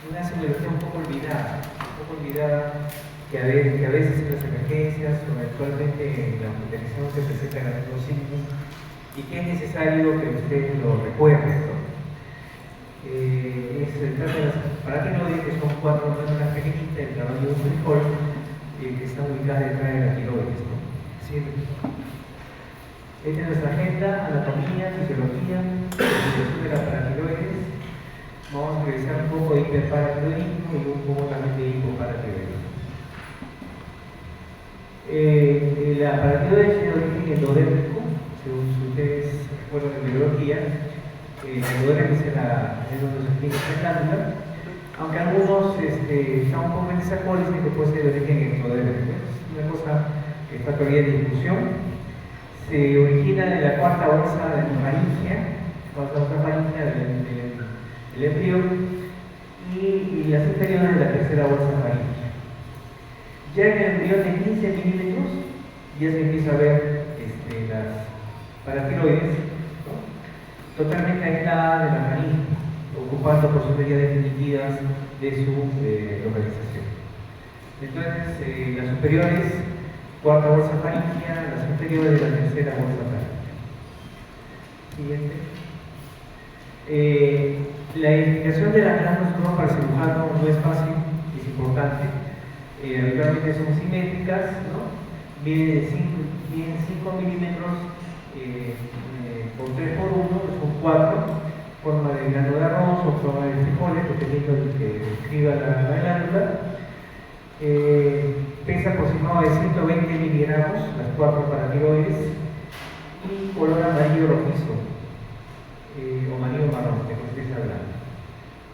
una simbología un poco olvidada, que a veces en las emergencias o eventualmente en la hospitalización se presentan algunos signos y que es necesario que ustedes lo recuerden, ¿no? Es el caso de las paratinoides, que son 4 glándulas pequeñitas del tamaño de un frijol, que están ubicadas detrás de la tiroides, ¿no? ¿Sí? Esta es nuestra agenda: anatomía, fisiología, investigación de las paratiroides. Vamos a revisar un poco de hiperparatiroidismo y un poco también de hipoparatiroidismo. La paratiroides es de origen endodérmico, según si ustedes recuerdan de biología. El endodermis es donde se explica esta glándula, aunque algunos están un poco en desacuerdo y dicen que puede ser de origen ectodérmico. Es una cosa que está todavía en discusión. Se origina de la cuarta bolsa de faringia del embrión y las inferiores de la tercera bolsa faringia. Ya en el embrión de 15 milímetros ya se empieza a ver las paratiroides, ¿no? Totalmente aisladas de la faringe, ocupando porciones ya definitivas de su localización. Entonces, las superiores, cuarta bolsa faringia, las inferiores de la tercera bolsa faringia. Siguiente. La identificación de las glándulas para el cirujano no es fácil, es importante. Habitualmente son simétricas, ¿no? Miden 5 milímetros por 3 por 1, son 4, forma de glándula de arroz o forma de frijoles, dependiendo de que describa la glándula. Pesa aproximadamente de 120 miligramos, las 4 paratiroides, y color amarillo rojizo, o amarillo marrón, de lo que estés hablando.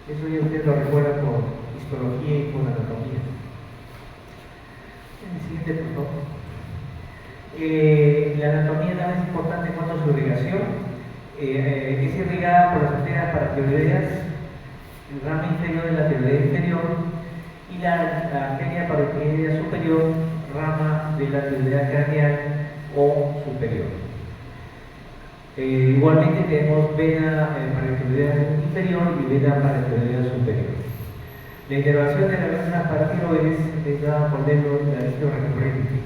Eso ya ustedes lo recuerdan por histología y por anatomía. El siguiente, por favor. La anatomía también es importante en cuanto a su irrigación. Es irrigada por las arterias paratiroideas, el ramo inferior de la tiroidea inferior, y la arteria parotidoidea superior, rama de la tiroidea craneal o superior. Igualmente tenemos vena paratiroidea inferior y vena paratiroidea superior. La inervación de las glándulas paratiroides es dada por nervio laringio recurrente.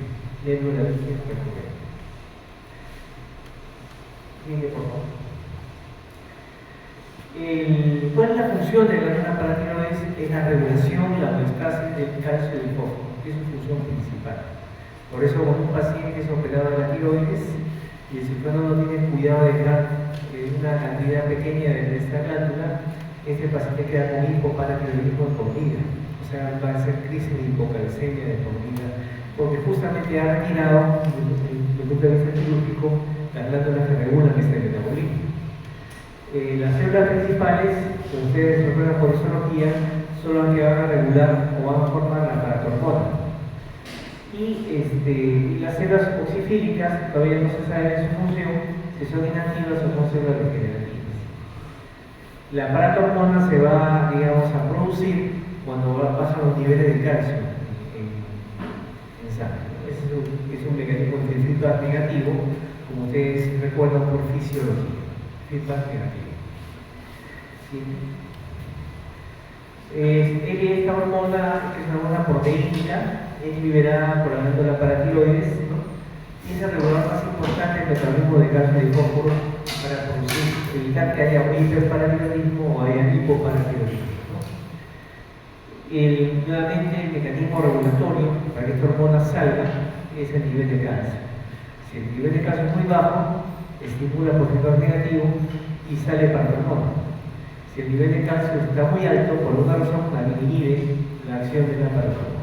Sigue, por favor. ¿Cuál es la función de la glándula paratiroides? Es la regulación y la homeostasis del calcio del fósforo, que es su función principal. Por eso, cuando un paciente es operado de la tiroides y el cirujano no tiene cuidado de dejar una cantidad pequeña de esta glándula, este paciente queda con hipoparatiroidismo por vida. O sea, va a ser crisis de hipocalcemia de por vida, porque justamente ha retirado, desde el punto de vista quirúrgico, las glándulas que regulan este metabolismo. Las células principales, que ustedes recuerdan por histología, son las que van a regular o van a formar la paratormona. Y las células oxifílicas todavía no se sabe de su función, si son inactivas o son células regenerativas. La paratormona se va, digamos, a producir cuando pasan los niveles de calcio en sangre. Es un mecanismo de feedback negativo, como ustedes recuerdan por fisiología. Feedback negativo. ¿Sí? Esta hormona, que es una hormona proteínica, es liberada por la glándula paratiroides, ¿no? Y es el regulador más importante del metabolismo de calcio y fósforo para evitar que haya un hiperparatiroidismo o haya hipoparatiroidismo, ¿no? Nuevamente, el mecanismo regulatorio para que esta hormona salga es el nivel de calcio. Si el nivel de calcio es muy bajo, estimula por feedback negativo y sale paratormona. Si el nivel de calcio está muy alto, por una razón, inhibe la acción de la paratormona.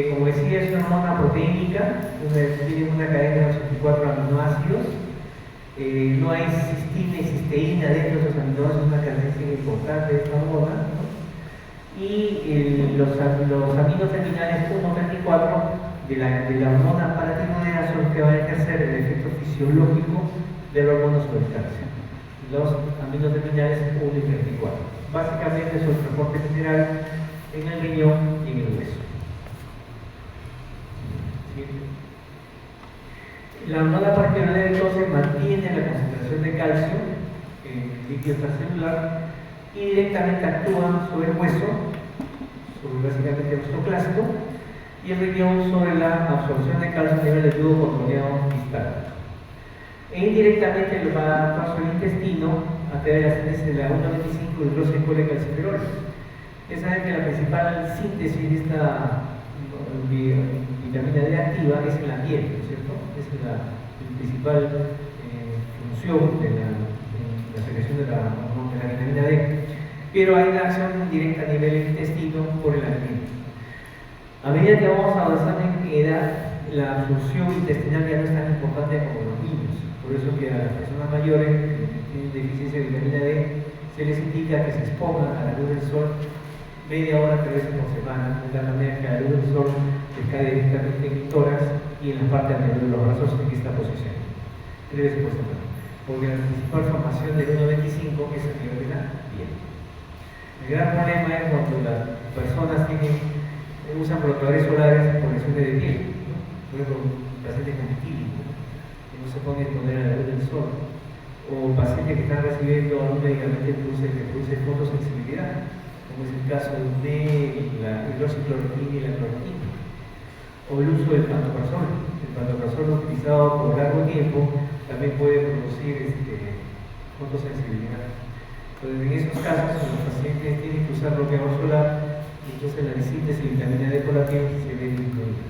Como decía, es una hormona proteínica, tiene una cadena de 84 aminoácidos. No hay cistina y cisteína dentro de esos aminoácidos, es una característica importante de esta hormona, ¿no? Y los aminos terminales 1, 3 y 4 de la hormona paratiroidea son los que van a ejercer el efecto fisiológico de la hormona sobre el calcio. Los aminos terminales 1 y 3 y 4. Básicamente son el transporte mineral en el riñón y en el hueso. La hormona paratiroidea entonces mantiene la concentración de calcio líquido extracelular y directamente actúan sobre el hueso, sobre básicamente el osteoclasto, y el riñón sobre la absorción de calcio a nivel del tubo contorneado distal. E indirectamente lo va a actuar sobre el intestino a través de la síntesis de la 1,25 hidroxicodecalciferol. Ya saben que la principal síntesis de esta vitamina D activa es en la piel, ¿no es cierto? Esa es la principal función de la secreción de la vitamina D. Pero hay una acción indirecta a nivel del intestino por el alimento. A medida que vamos avanzando en edad, la absorción intestinal ya no es tan importante como los niños. Por eso que a las personas mayores que tienen deficiencia de vitamina D se les indica que se expongan a la luz del sol media hora, 3 veces por semana, de tal manera que la luz del sol les cae directamente en el tórax y en la parte anterior de los brazos en esta posición. 3 veces por semana. Porque la principal formación del 1,25 es a nivel de la piel. El gran problema es cuando las personas usan bloqueadores solares por lesiones de piel, ¿no? Por ejemplo, pacientes con vitiligo, que no se pueden exponer a la luz del sol, o pacientes que están recibiendo algún medicamento que produce fotosensibilidad, como es el caso de la hidroxicloroquina y la cloroquina, o el uso del pantoprazol. El pantoprazol utilizado por largo tiempo también puede producir fotosensibilidad. Entonces, en esos casos, los pacientes tienen que usar bloqueador solar y entonces la síntesis de vitamina D por la piel se ve disminuida.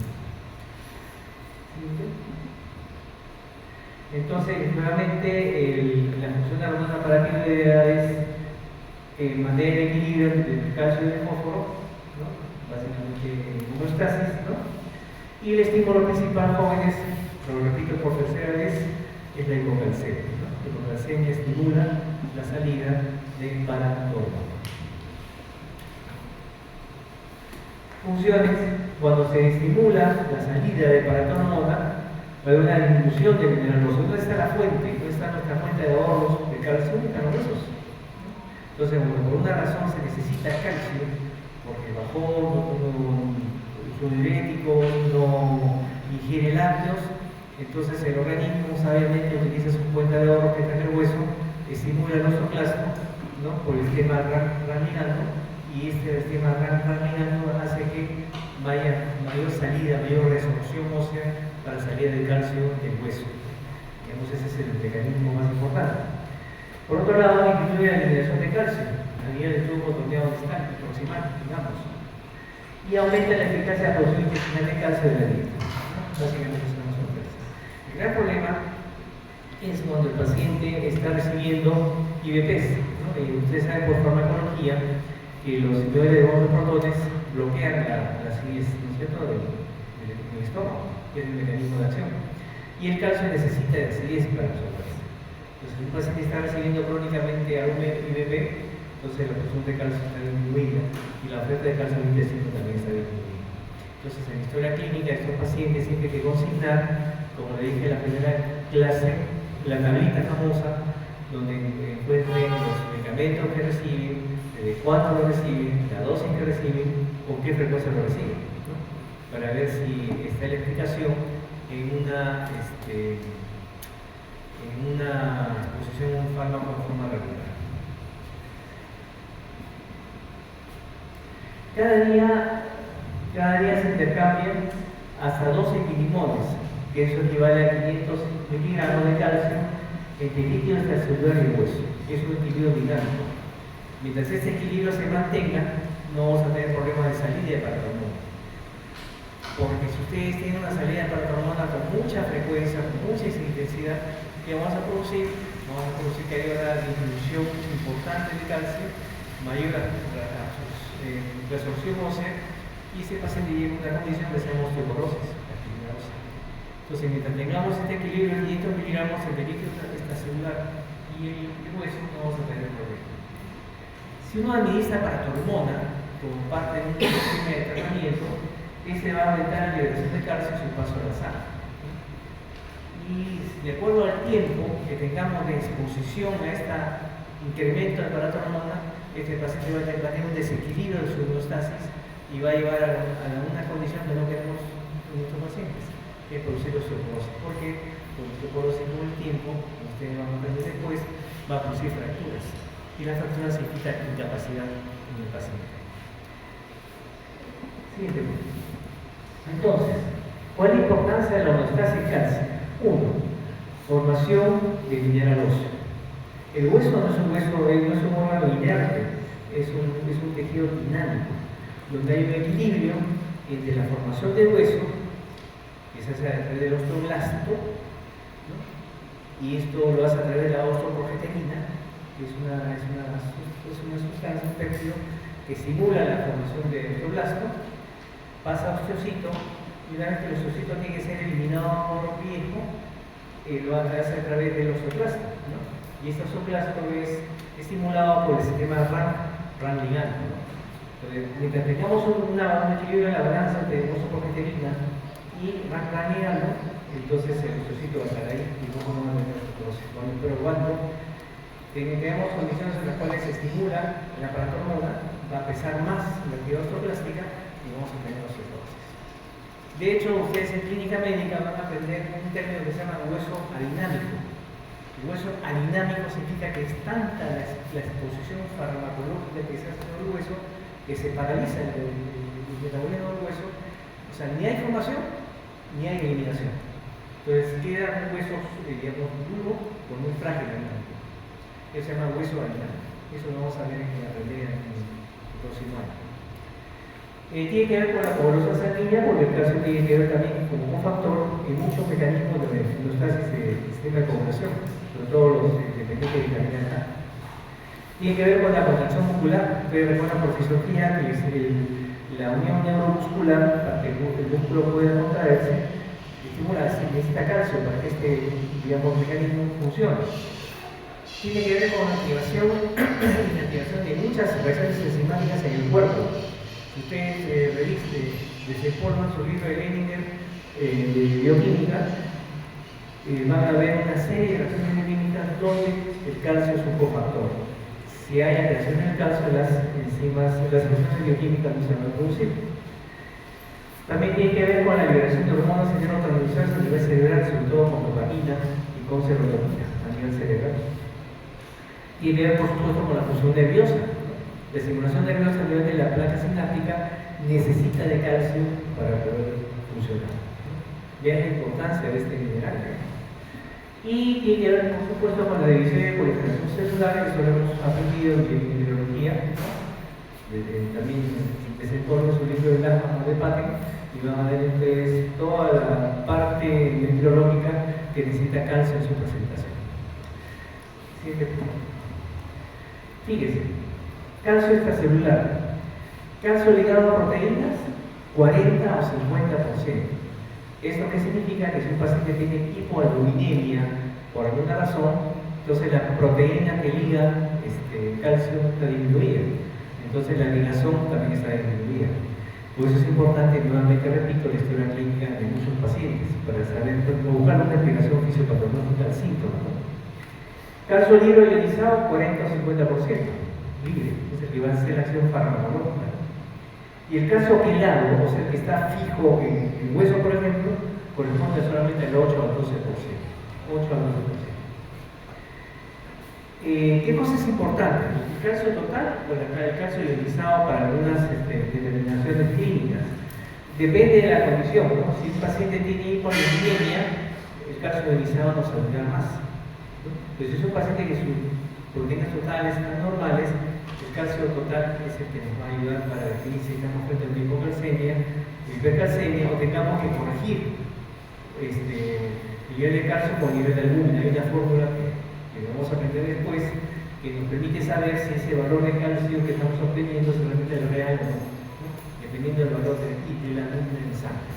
Entonces, nuevamente, la función de la hormona paratiroidea es mantener el equilibrio del calcio y del fósforo, ¿no? Básicamente homeostasis, ¿no? Y el estímulo principal, jóvenes, lo repito por tercera vez, es la hipocalcemia, ¿no? La hipocalcemia estimula la salida de paratormona. Funciones: cuando se estimula la salida de paratormona, va a haber una disminución de mineraloso. ¿Dónde está la fuente? ¿Dónde está nuestra fuente de ahorros de calcio? Están los huesos. Entonces, bueno, por una razón se necesita calcio, porque bajó, no tomó uso diurético, no ingiere lácteos, entonces el organismo sabiamente utiliza su fuente de ahorro que está en el hueso, estimula el osteoclasto, ¿no? Por el esquema raminando, y este esquema raminando hace que vaya mayor salida, mayor resorción ósea para la salida del calcio del hueso. Digamos, ese es el mecanismo más importante. Por otro lado, disminuye la eliminación de calcio a nivel del tubo contorneado distal, proximal, digamos, y aumenta la eficacia de la producción intestinal de calcio de la dieta. Básicamente son las sorpresas. El gran problema es cuando el paciente está recibiendo IVPs, ¿no? Ustedes saben por farmacología que los inhibidores de bombas de protones bloquean la acidez, ¿no es cierto?, del estómago, que es el mecanismo de acción. Y el calcio necesita de acidez para absorberse. Entonces, si un paciente está recibiendo crónicamente algún IVP, entonces la absorción de calcio está disminuida y la oferta de calcio en el intestino también está disminuida. Entonces, en la historia clínica de estos pacientes siempre hay que consignar, como le dije en la primera clase, la tablita famosa donde encuentren los medicamentos que reciben, desde cuándo lo reciben, la dosis que reciben, con qué frecuencia lo reciben, ¿no? Para ver si está la explicación en una exposición a un fármaco de forma regular. Cada día se intercambian hasta 12 milimoles, que eso equivale a 500 miligramos de calcio entre el líquido extracelular y el hueso. Es un equilibrio dinámico. Mientras este equilibrio se mantenga, no vamos a tener problemas de salida de paratormona. Porque si ustedes tienen una salida de paratormona con mucha frecuencia, con mucha intensidad, ¿qué vamos a producir? Vamos a producir que haya una disminución importante de calcio, mayor resorción ósea, y ese paciente llega a una condición que se llama osteoporosis. Entonces, mientras tengamos este equilibrio de 500 miligramos entre el líquido extracelular y el hueso, no vamos a tener problema. Si uno administra paratormona como parte de un sistema de tratamiento, ese va a aumentar la liberación de calcio y su paso a la sangre. Y de acuerdo al tiempo que tengamos de exposición a este incremento de paratormona, este paciente va a tener un desequilibrio de su homeostasis y va a llevar a una condición que no queremos en nuestros pacientes, que es producir osteoporosis. Porque la osteoporosis con el tiempo, como ustedes van a aprender después, va a producir fracturas. Y la fractura significa incapacidad en el paciente. Siguiente punto. Entonces, ¿cuál es la importancia de la homeostasis cálcica? 1. Formación de mineral óseo. El hueso no es un órgano inerte, es un tejido dinámico, donde hay un equilibrio entre la formación del hueso, que se hace a través del osteoblasto, ¿no? Y esto lo hace a través de la osteoprogesterina, que es una sustancia, un péptido que simula la formación del osteoblasto, pasa a osteocito, y una vez que el osteocito tiene que ser eliminado por viejo, lo hace a través del osteoclasto, ¿no? Y este osteoclasto es estimulado por el sistema RAN-ligando, ¿no? Entonces, mientras tengamos un equilibrio en la balanza entre osteoprogesterina y RAN-ligando, entonces el osteocito va a estar ahí y no va a tener osteoporosis. Pero cuando tenemos condiciones en las cuales se estimula el aparato hormona, va a pesar más la actividad osteoplástica y vamos a tener osteoporosis. De hecho, ustedes en clínica médica van a aprender un término que se llama hueso adinámico. El hueso adinámico significa que es tanta la exposición farmacológica que se hace sobre el hueso que se paraliza el metabolismo del hueso. O sea, ni hay formación ni hay eliminación. Entonces queda un hueso, digamos, duro con muy frágil dinámico. Eso se llama hueso adinámico. Eso lo vamos a ver en aprender en el próximo año. Tiene que ver con la coagulación sanguínea, porque el calcio tiene que ver también como un factor en muchos mecanismos de homeostasis del sistema de coagulación, sobre todo los dependientes de vitamina A. Tiene que ver con la contracción muscular. Ustedes recuerdan por fisiología que es la unión neuromuscular, para que el músculo pueda contraerse, estimularse, necesita calcio para que este, digamos, mecanismo funcione. Tiene que ver con la activación y inactivación de muchas reacciones enzimáticas en el cuerpo. Si ustedes desempolvan su libro de Leninger de bioquímica, van a ver una serie de reacciones bioquímicas donde el calcio es un cofactor. Si hay alteración en el calcio, las reacciones bioquímicas no se van a producir. También tiene que ver con la liberación de hormonas y neurotransmisores a nivel cerebral, sobre todo con dopamina y con serotonina a nivel cerebral. Tiene que ver, por supuesto, con la función nerviosa. La estimulación nerviosa a nivel de la placa sináptica necesita de calcio para poder funcionar. Vean la importancia de este mineral. Y tiene que ver, por supuesto, con la división de proliferación celular, que eso lo hemos aprendido en biología. También desempolvan su libro de Lachmann de Patten y van a ver ustedes toda la parte meteorológica que necesita calcio en su presentación. Siguiente punto. Fíjense. Calcio extracelular. Calcio ligado a proteínas, 40 o 50%. ¿Esto qué significa? Que si un paciente tiene hipoalbuminemia por alguna razón, entonces la proteína que liga calcio está disminuida. Entonces la ligación también está disminuida. Por eso es importante, nuevamente repito, la historia clínica de muchos pacientes, para saber, buscar una explicación fisiopatológica al síntoma, ¿no? Calcio libre ionizado, 40 o 50%. Libre, es el que va a hacer la acción farmacológica. Y el calcio quelado, o sea, el que está fijo en el hueso, por ejemplo, corresponde solamente al 8 al 12%. 8 al 12%. ¿Qué cosa es importante? ¿El calcio total o el calcio ionizado para algunas determinaciones clínicas? Depende de la condición, ¿no? Si un paciente tiene hipoalemia, el calcio ionizado nos saldrá más, ¿no? Pues si es un paciente que sus proteínas totales están normales, el calcio total es el que nos va a ayudar para definir si estamos frente a una hipocalcemia, hipercalcemia, o tengamos que corregir nivel de calcio con nivel de albúmina. Hay una fórmula que vamos a aprender después que nos permite saber si ese valor de calcio que estamos obteniendo es realmente el real o no, dependiendo del valor de la albúmina en sangre.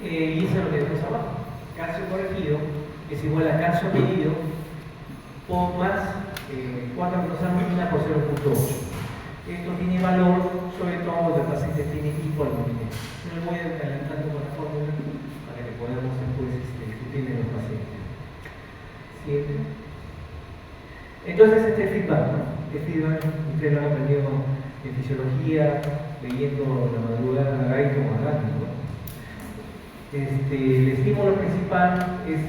Y eso es lo que tenemos abajo. Calcio corregido es igual a calcio medido por más 4 glucosamina por 0.8. Esto tiene valor sobre todo cuando el paciente tiene hipoalbuminemia. No me voy adelantando con la fórmula para que podamos después discutir en los pacientes. ¿Siete? Entonces este feedback, ¿no? Este feedback ustedes lo han aprendido en fisiología, leyendo la madrugada Gaito o Magani, ¿no? El estímulo principal es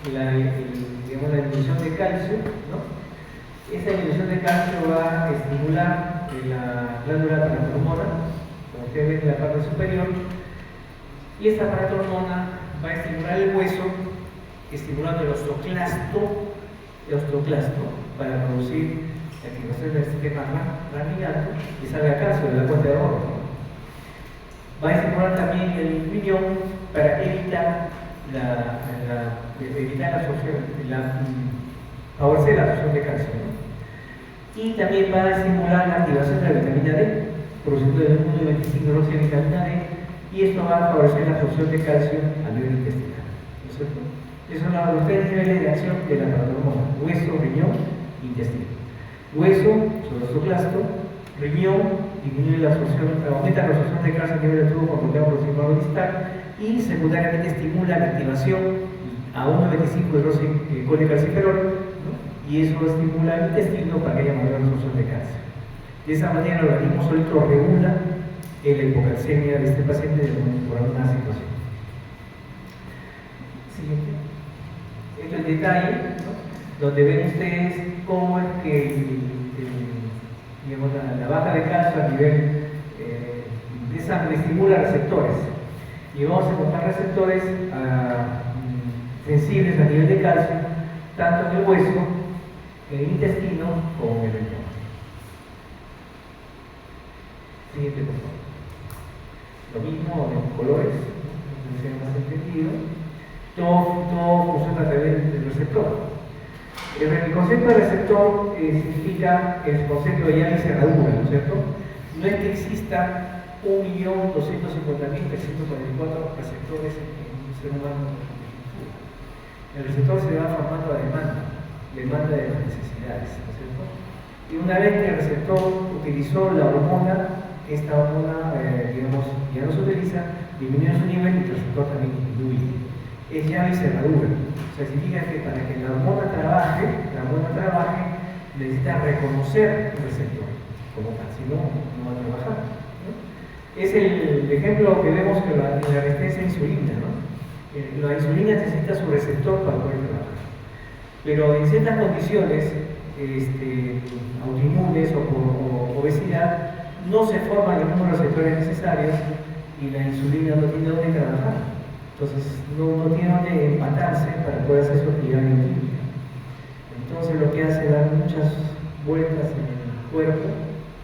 digamos, la disminución de calcio, ¿no? Esa disminución de calcio va a estimular la glándula paratormona, como ustedes ven en la parte superior, y esa paratormona va a estimular el hueso, estimulando el osteoclasto para producir la activación del sistema ramiano y salga calcio de la cuenta de oro, ¿no? Va a estimular también el riñón para evitar la absorción, favorecer la absorción de calcio, ¿no? Y también va a estimular la activación de la vitamina D, produciendo el 1,25 de vitamina D, y esto va a favorecer la absorción de calcio a nivel intestinal, ¿no es cierto? Esos son los tres niveles de acción de la paratormona: hueso, riñón, intestino. Hueso, sobre el osteoclasto; riñón, disminuye la absorción, aumenta la absorción de calcio a nivel de tubo controlado por el circuito distal, y secundariamente estimula la activación a 1,25 de colecalciferol, ¿no? Y eso estimula el intestino para que haya mayor absorción de calcio. De esa manera el organismo solito regula la hipocalcemia de este paciente por alguna situación. Siguiente. Esto es el detalle, ¿no? Donde ven ustedes cómo es que digamos, la baja de calcio a nivel de sangre estimula receptores, y vamos a encontrar receptores sensibles a nivel de calcio tanto en el hueso, en el intestino como en el riñón. Siguiente, por favor. Lo mismo en colores, no sé si más entendido. Todo funciona a través del receptor. El concepto de receptor significa el concepto de llave y cerradura, ¿no es cierto? No es que exista 1.250.344 receptores en un ser humano. El receptor se va formando a demanda de las necesidades, ¿no es cierto? Y una vez que el receptor utilizó la hormona, esta hormona, digamos, ya no se utiliza, disminuye su nivel y el receptor también disminuye. Es llave y cerradura. O sea, significa que para que la hormona trabaje, necesita reconocer el receptor como tal, si no, no va a trabajar, ¿no? Es el ejemplo que vemos en la resistencia a insulina, ¿no? La insulina necesita su receptor para poder trabajar. Pero en ciertas condiciones autoinmunes o por obesidad, no se forman los mismos receptores necesarios y la insulina no tiene dónde trabajar. Entonces no tiene dónde empatarse para poder hacer su actividad bioquímica. Entonces lo que hace es dar muchas vueltas en el cuerpo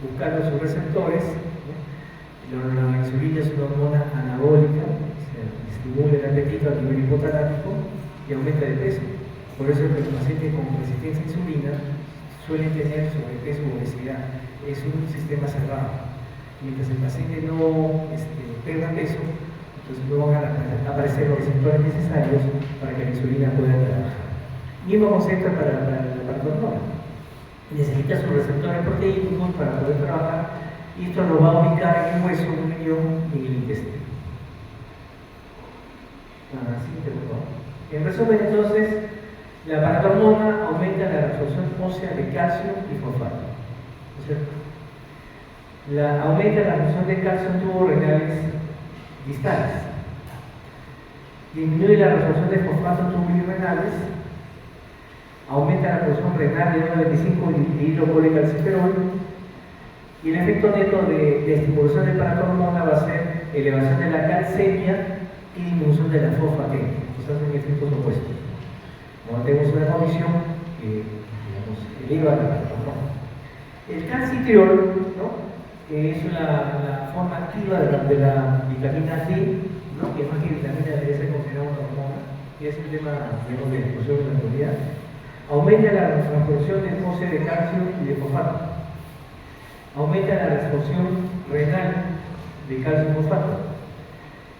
buscando sus receptores, ¿no? La insulina es una hormona anabólica, estimula el apetito a nivel hipotalámico y aumenta de peso. Por eso es que los pacientes con resistencia a insulina suelen tener sobrepeso u obesidad. Es un sistema cerrado. Mientras el paciente no pierda peso, entonces no van a aparecer los receptores necesarios para que la insulina pueda trabajar. Mismo concepto para la paratormona. Necesita sus receptores proteínicos para poder trabajar, y esto lo va a ubicar en el hueso, en el riñón y en el intestino. Siguiente, por favor. En resumen, entonces, la paratormona aumenta la absorción ósea de calcio y fosfato, ¿no es cierto? Aumenta la absorción de calcio en tubos renales distales, disminuye la absorción de fosfato en tubos renales, aumenta la producción renal de 1,25 de hidrocolecalciferol, y el efecto neto de estimulación de paratormona va a ser elevación de la calcemia y disminución de la fosfatemia. Entonces hacen efectos opuestos. Cuando tenemos una condición que, digamos, eleva la paratormona. El calcitriol, ¿no?, que es la forma activa de la vitamina D, ¿no?, que más que vitamina debe ser considerada una hormona, y es un tema, digamos, de discusión en la actualidad. Aumenta la transposición de ósea de calcio y de fosfato. Aumenta la resolución renal de calcio y fosfato.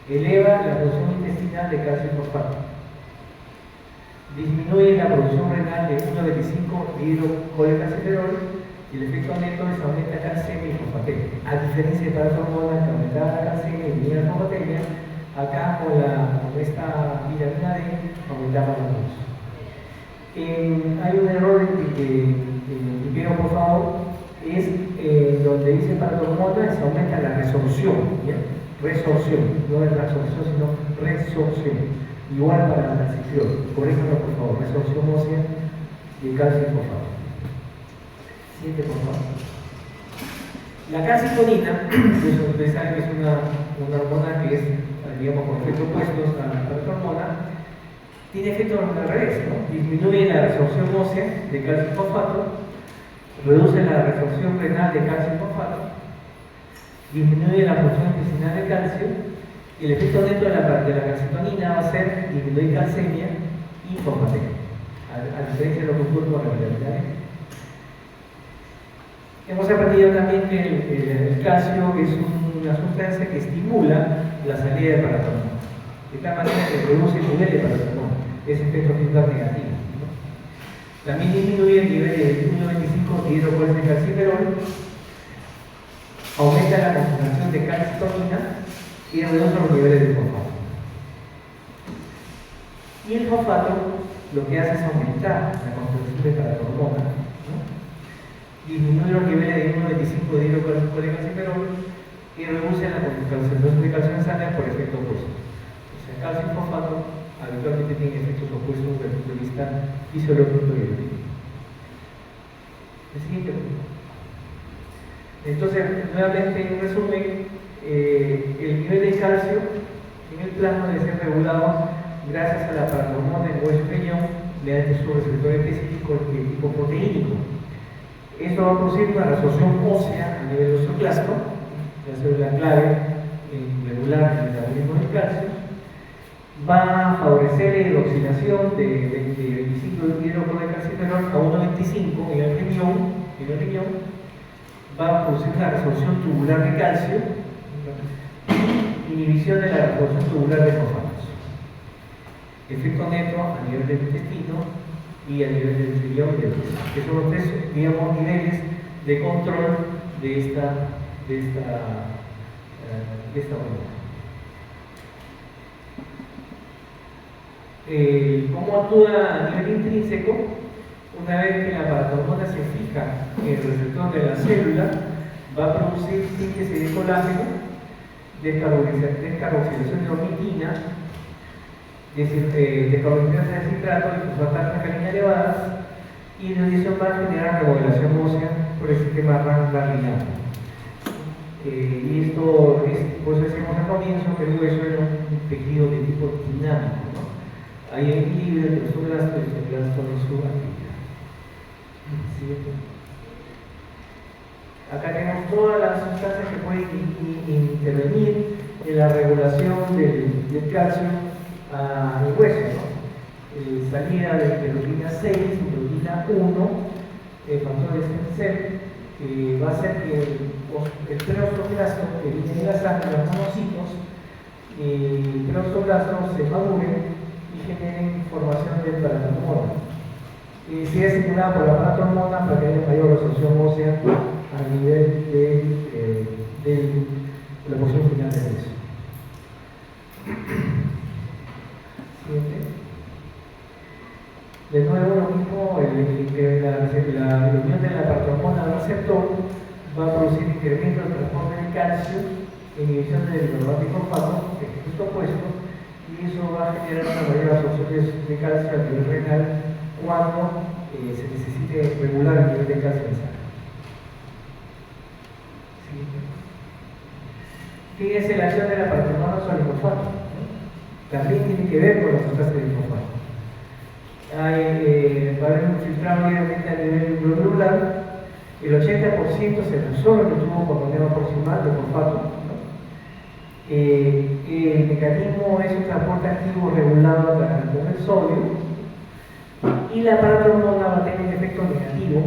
Eleva la producción intestinal de calcio y fosfato. Disminuye la producción renal de 1,25 de hidrocolecalciferol, y el efecto neto es aumenta la calcemia y fosfatemia. A diferencia de paratormona, que aumentaba la calcemia y disminuía la fosfatemia, acá con esta vitamina D aumentaba la producción. Hay un error que veo, por favor, es donde dice paratormona, se aumenta la resorción, ¿ya? Resorción, no es la absorción, sino resorción. igual para la calcitriol. Corríjanlo por favor, resorción ósea de calcio y fosfato. Siguiente por favor. La calcitonina, ustedes saben que es una hormona que es, digamos, con efectos opuestos a la hormona, tiene efectos al revés, ¿no? Disminuye la resorción ósea de calcio y fosfato, reduce la resorción renal de calcio y fosfato, disminuye la función intestinal de calcio, y el efecto neto de la calcitonina va a ser disminuir calcemia y fosfatemia, a diferencia de lo que ocurre con la vitamina D. Hemos aprendido también que el calcio es una sustancia que estimula la salida de paratonina, de tal manera que reduce el nivel de paratonina, ese efecto feedback negativo, ¿no? También disminuye el nivel de 1,25 de hidrocolesterol, aumenta la concentración de calcitonina y reduce los niveles de fosfato. Y el fosfato lo que hace es aumentar la concentración de paratonina, disminuye los niveles de 1,25 de hidrocolesterol y reduce la concentración de calcio en sangre por efecto opuesto. O sea, calcio y fosfato habitualmente tienen efectos opuestos desde el punto de vista fisiológico y bioquímico. El siguiente punto. Entonces, nuevamente, en resumen, el nivel de calcio en el plano debe ser regulado gracias a la paratonina en hueso y riñón mediante su receptor específico de tipo proteínico. Esto va a producir una resorción ósea a nivel osteoclasto, la célula clave en regular el metabolismo del calcio, va a favorecer la hidroxilación de 25 hidrocalciferol a 1,25 en el riñón, va a producir una resorción tubular de calcio y inhibición de la resorción tubular de fosfatos. Efecto neto a nivel del intestino y a nivel del riñón y del hueso, que son los tres, digamos, niveles de control de esta hormona. ¿Cómo actúa a nivel intrínseco? Una vez que la paratonina se fija en el receptor de la célula, va a producir síntesis de colágeno, descarboxilación de ornitina, descarboxilación de citrato y fosfatas alcalinas elevadas, y en adición va a generar remodelación ósea por el sistema ganglionar. Y esto es, por eso decimos al comienzo que el hueso era un tejido de tipo dinámico, ¿no? Hay equilibrio entre los osteoblastos y los osteoblastos en su actividad. Acá tenemos todas las sustancias que pueden intervenir en la regulación del calcio al hueso, ¿no? Salida de interleuquina 6, interleuquina 1, factores C, va a hacer que el preosteoclasto que viene de la sangre, los monocitos, el preosteoclasto se madure y generen formación del paratonina. Si es estimulada por la paratonina para que haya mayor resorción ósea a nivel de la porción final del hueso. Siguiente. De nuevo, lo mismo, la unión de la paratonina al receptor va a producir incremento del transporte de calcio, inhibición del glutamato y fosfato, que es justo opuesto, y eso va a generar una mayor absorción de calcio a nivel renal cuando se necesite regular el nivel de calcio en sangre. Fíjense la acción de la paratonina sobre el fosfato, ¿no? También tiene que ver con la sustancia del fosfato. Va a haber un filtrado diariamente a nivel glomerular, el 80% se resuelve en el tubo coroneo proximal de fosfato, ¿no? El mecanismo es un transporte activo regulado a través del sodio, y la paratonina va a tener un efecto negativo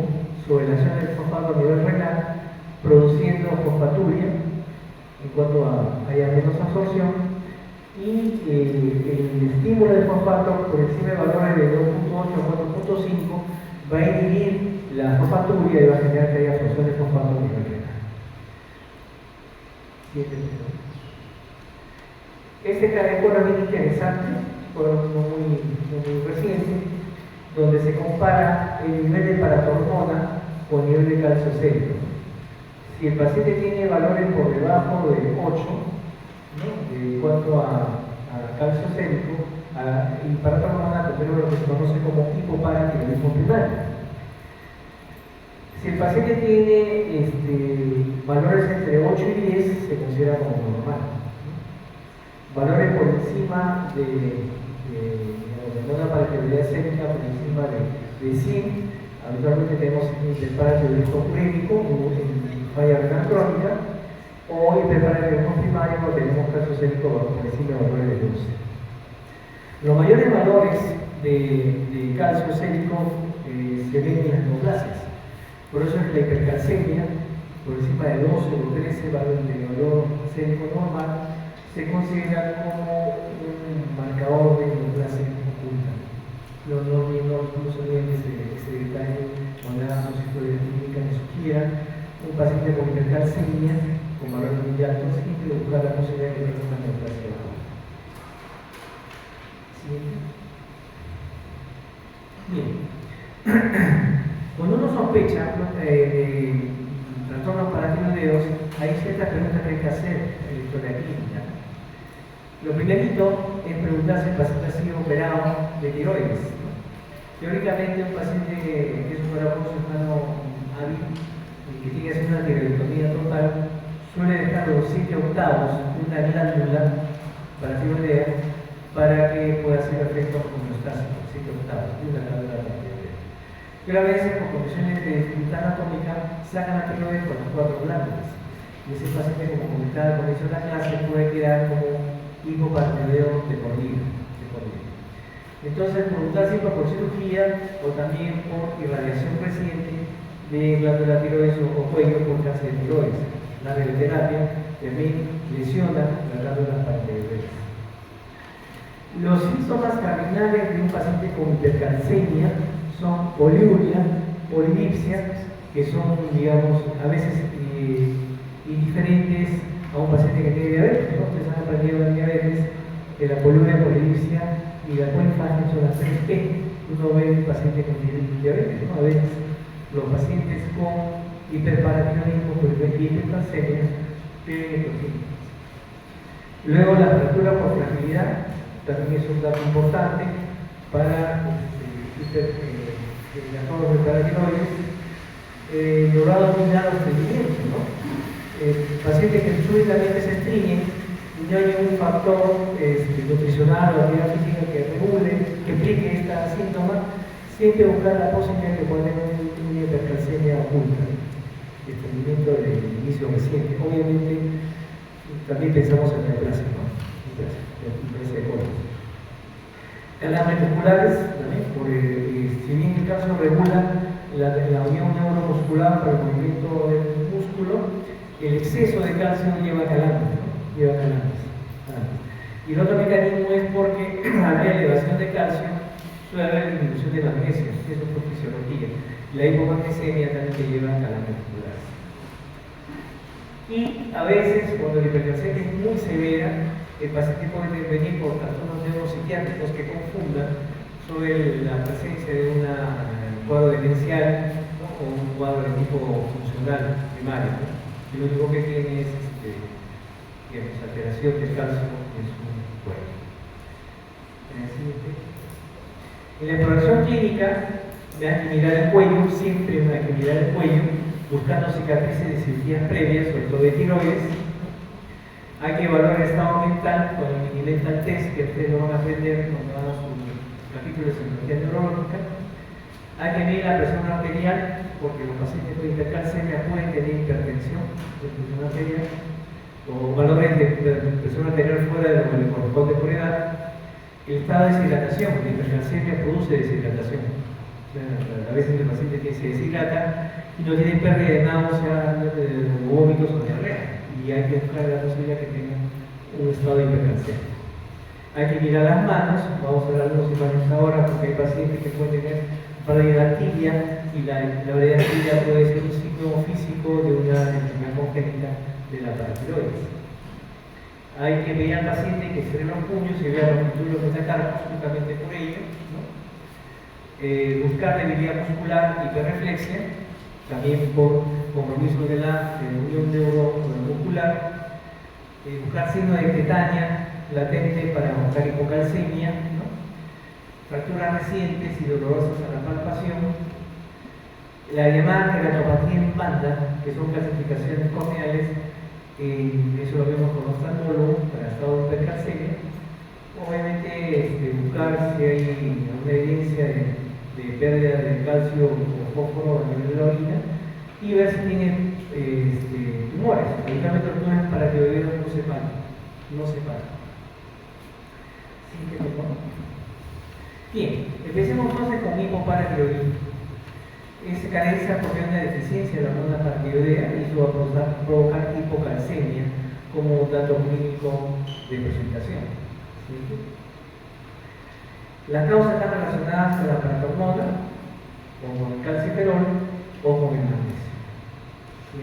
sobre la acción del fosfato a nivel renal, produciendo fosfaturia en cuanto a haya menos absorción, y el estímulo del fosfato por encima de valores de 2.8 a 4.5 va a inhibir la fosfaturia y va a generar que haya absorción de fosfato a nivel renal. Este calendario es bien interesante, muy reciente, donde se compara el nivel de paratonina con el nivel de calcio sérico. Si el paciente tiene valores por debajo de 8, ¿no? En cuanto a calcio sérico, hipertrofia hormonal contrario a lo que se conoce como hipoparatiroidismo primario. Si el paciente tiene valores entre 8 y 10, se considera como normal. Valores por encima de una paratiroidea sérica, por encima de 100, habitualmente tenemos hiperparatiroidismo urémico, falla renal crónica, o hiperparatiroidismo primario, cuando tenemos casos séricos por encima de valores de 12. Los mayores valores de calcio sérico se ven en las neoplasias. Por eso es que la hipercalcemia, por encima de 12 o 13 valores de valor sérico normal, se considera como un marcador de neoplasia oculta. No se olviden ese detalle cuando hagamos historia clínica que sugiera un paciente con hipercalcemia con valores muy altos siempre buscar la posibilidad de que tenga una neoplasia oculta. Bien. Cuando uno sospecha trastornos paratiroideos, hay ciertas preguntas que hay que hacer en la historia clínica. Lo primerito es preguntar si el paciente ha sido operado de tiroides. Teóricamente, un paciente que es operado por cirujano hábil y que tiene que hacer una tiroidectomía total suele dejar los 7 octavos de una glándula paratiroidea para que pueda hacer efectos homeostásicos, 7 octavos de una glándula paratiroidea. Pero a veces, por condiciones de dificultad anatómica, sacan la tiroides por las 4 glándulas. Y ese paciente, como comentaba al comienzo de la clase, puede quedar como hipoparatiroideo de por vida. Entonces, preguntar siempre por cirugía o también por irradiación reciente de glándula tiroides o cuello por cáncer de tiroides. La radioterapia también lesiona las glándulas paratiroideas. Los síntomas cardinales de un paciente con hipercalcemia son poliuria, polidipsia, que son, digamos, a veces indiferentes a un paciente que tiene diabetes, ¿no? Ustedes han aprendido en diabetes que la poliuria, polidipsia y la polifagia son las 3 P. Uno ve un paciente con diabetes, ¿no? A veces los pacientes con hiperparatiroidismo y hipercalcemia tienen estos síntomas. Luego la fractura por fragilidad también es un dato importante para trastornos de paratiroides. Logrado dominar los estreñimientos, ¿no? Pacientes que súbitamente se estreñen y no hay ningún factor nutricional o actividad física que regule, que explique este síntoma, siempre buscar la posibilidad de poner una hipercalcemia oculta, estreñimiento de inicio reciente. Obviamente, también pensamos en la neoplasia, ¿no? Neoplasia de colon. Calambres musculares, también, si bien el caso regula la unión neuromuscular para el movimiento del músculo, el exceso de calcio lleva calambres, ¿no? Lleva calambres. Y el otro mecanismo es porque al haber elevación de calcio suele haber disminución de magnesio, eso es por fisiología. La hipomagnesemia también te lleva a calambres musculares. Y a veces, cuando la hipercalcemia es muy severa, el paciente puede venir por trastornos neuropsiquiátricos que confundan sobre la presencia de un cuadro demencial, ¿no? O un cuadro de tipo funcional primario, ¿no? Y lo único que tiene es alteración del calcio en su cuerpo. En la exploración clínica, hay que mirar el cuello, siempre hay que mirar el cuello, buscando cicatrices de cirugías previas, sobre todo de tiroides. Hay que evaluar el estado mental con el mini mental test, que ustedes lo van a aprender cuando hagan sus capítulos de cirugía neurológica. Hay que medir la presión arterial, porque los pacientes con hipercalcemia pueden tener hipertensión de presión arterial, o valores de presión arterial fuera de lo que le corresponde por edad. El estado de deshidratación, la hipercalcemia produce deshidratación. O sea, a veces el paciente se deshidrata y no tiene pérdida de náusea, vómitos o diarrea. Y hay que buscar la posibilidad que tenga un estado de hipercalcemia. Hay que mirar las manos, vamos a ver algunos imágenes ahora, porque hay pacientes que pueden tener pérdida tibia y la pérdida tibia puede ser un signo físico de una enfermedad congénita de la paratiroides. Hay que ver al paciente que se den los puños y vea los músculos metacarpos justamente por ello, ¿no? Buscar debilidad muscular, hiperreflexia, también por compromiso de la unión neuromuscular, buscar signos de tetania latente para buscar hipocalcemia, ¿no? fracturas recientes y dolorosas a la palpación, la llamada queratopatía en banda, que son calcificaciones corneales, eso lo vemos con oftalmólogo para estado de hipercalcemia. Obviamente buscar si hay una evidencia de pérdida de calcio o fósforo a nivel de la orina y ver si tiene tumores. Habitualmente los tumores paratiroideos no se paran. ¿Sí? Bien, empecemos entonces con hipoparatiroidismo. Se caracteriza por una deficiencia de la hormona paratiroidea y eso va a provocar hipocalcemia como dato clínico de presentación. ¿Sí? Las causas están relacionadas con la paratormona, o con el calciferol o con el magnesio. ¿Sí?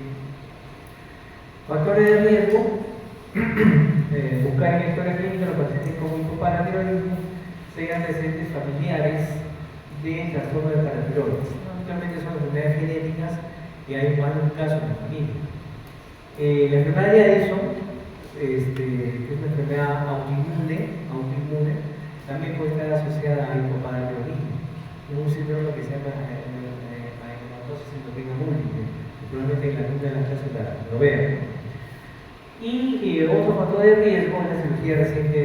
Factores de riesgo: buscar en la historia clínica los pacientes con hipoparatiroidismo sean antecedentes familiares de trastorno de paratiroides. Actualmente son enfermedades genéticas y hay más de un caso en la familia. La enfermedad de Addison es una enfermedad autoinmune, también puede estar asociada a hipoparatiroidismo, un síndrome que se llama hematosis endógena múltiple, que probablemente en la de las clases lo vean. Y otro factor de riesgo es la cirugía reciente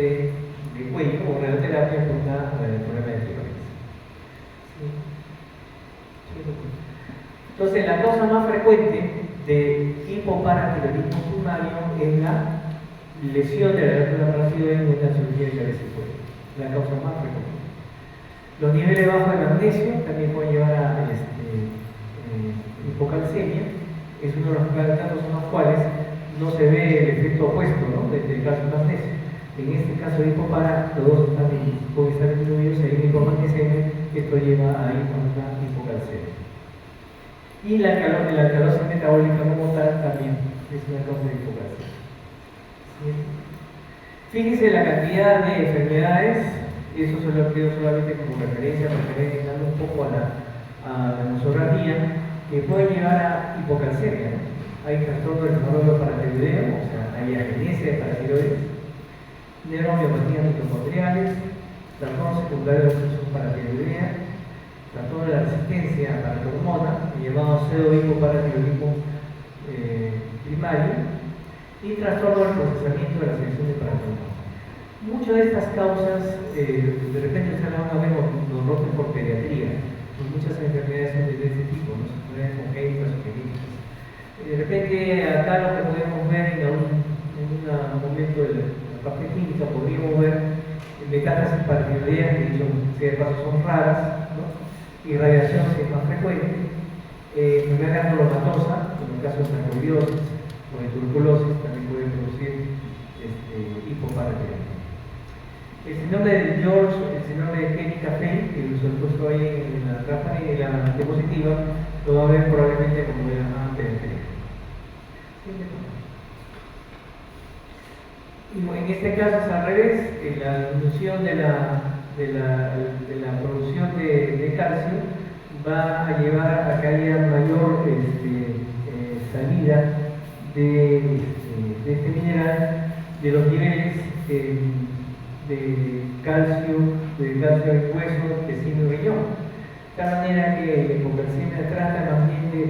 de cuello o radioterapia por un problema de tiroides. ¿Sí? Entonces, la causa más frecuente de hipoparatiroidismo primario es la lesión de la glándula paratiroidea en la cirugía de cabeza y cuello. La causa más frecuente. Los niveles bajos de magnesio también pueden llevar a hipocalcemia. Es uno de los casos en los cuales no se ve el efecto opuesto, ¿no?, del caso de magnesio. En este caso de hipopara, los dos pueden estar disminuidos, hay una hipomagnesemia, esto lleva a una hipocalcemia. Y la alcalosis metabólica como tal también es una causa de hipocalcemia. ¿Sí? Fíjense la cantidad de enfermedades, eso se lo pido solamente como referencia para que vean un poco a la nosografía, que pueden llevar a hipocalcemia, ¿no? Hay trastorno del neurólogo paratiroideo, o sea, hay agenesia de paratiroides, neuromiopatías mitocondriales, trastorno secundario de la función paratiroidea, trastorno de la resistencia a la hormona, llamado pseudohipoparatiroidismo primario, y trastorno del procesamiento de la secreción de paratormona. Muchas de estas causas, de repente se van a ver los rotos por pediatría, pues muchas enfermedades son de este tipo, ¿no? Enfermedades congénitas o genéticas. De repente, acá lo que podemos ver en un momento de la parte clínica, podríamos ver metástasis paratiroideas, que dicho sea de paso son raras, ¿no? Irradiación que es más frecuente, enfermedad granulomatosa, como el caso de sarcoidosis o de tuberculosis, también puede producir hipoparatiroidismo. El síndrome de George, el síndrome de Kenny-Café, que se lo he puesto ahí en la diapositiva, lo va a ver probablemente como de la pediatría. Y en este caso es al revés, la disminución de la producción de calcio va a llevar a que haya mayor salida de este mineral, de los niveles de calcio en hueso, intestino y riñón. De tal manera que la hipocalcemia trata más bien de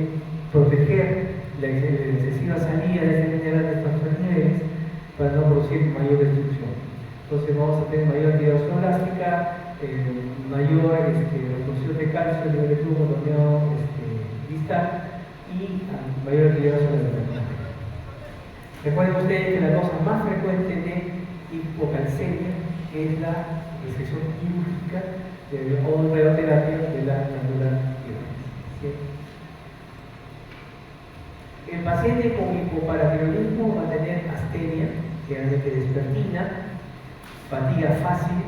proteger la excesiva salida de este mineral de estos tres niveles para no producir mayor destrucción. Entonces vamos a tener mayor actividad osteoblástica, mayor reducción de calcio, nivel de flujo dominado distal y mayor actividad osteoblástica. Recuerden ustedes que la causa más frecuente de hipocalcemia es la resección quirúrgica o radioterapia de la glándula tiroides. El paciente con hipoparatiroidismo va a tener astenia, generalmente vespertina, fatiga fácil,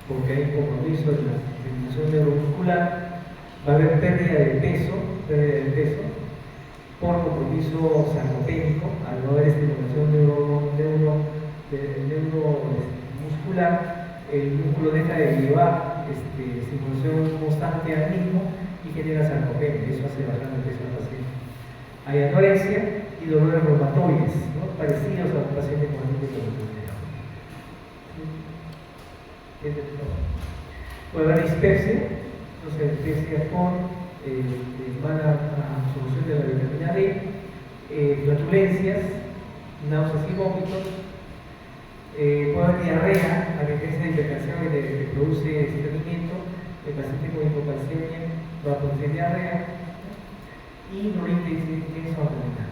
porque hay compromiso de la estimulación neuromuscular, va a haber pérdida de peso, por compromiso sarcopénico, al no haber estimulación neuromuscular, el músculo deja de llevar estimulación constante al mismo y genera sarcopenia, eso hace bajar el peso del paciente. Hay anorexia y dolores reumatoides, ¿no?, parecidos a los pacientes con Puede haber dispepsia, entonces dispepsia con mala absorción de la vitamina D, flatulencias, náuseas y vómitos. Puede haber diarrea, a diferencia de hipercalcemia que produce estreñimiento. El paciente con hipocalcemia va a producir diarrea y prurito abdominal.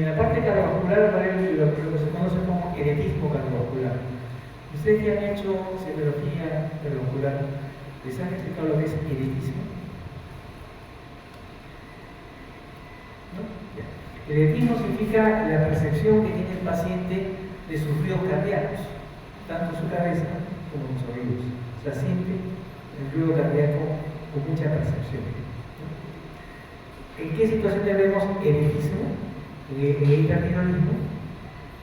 La parte cardiovascular va a haber lo que se conoce como edetismo cardiovascular. Ustedes que han hecho serología cardiovascular, ¿les han explicado lo que es edetismo? ¿No? Ya. El edetismo significa la percepción que tiene el paciente de sus ruidos cardíacos, tanto en su cabeza como en sus oídos. O sea, siente el ruido cardíaco con mucha percepción. ¿En qué situaciones vemos edetismo? En el hipertiroidismo,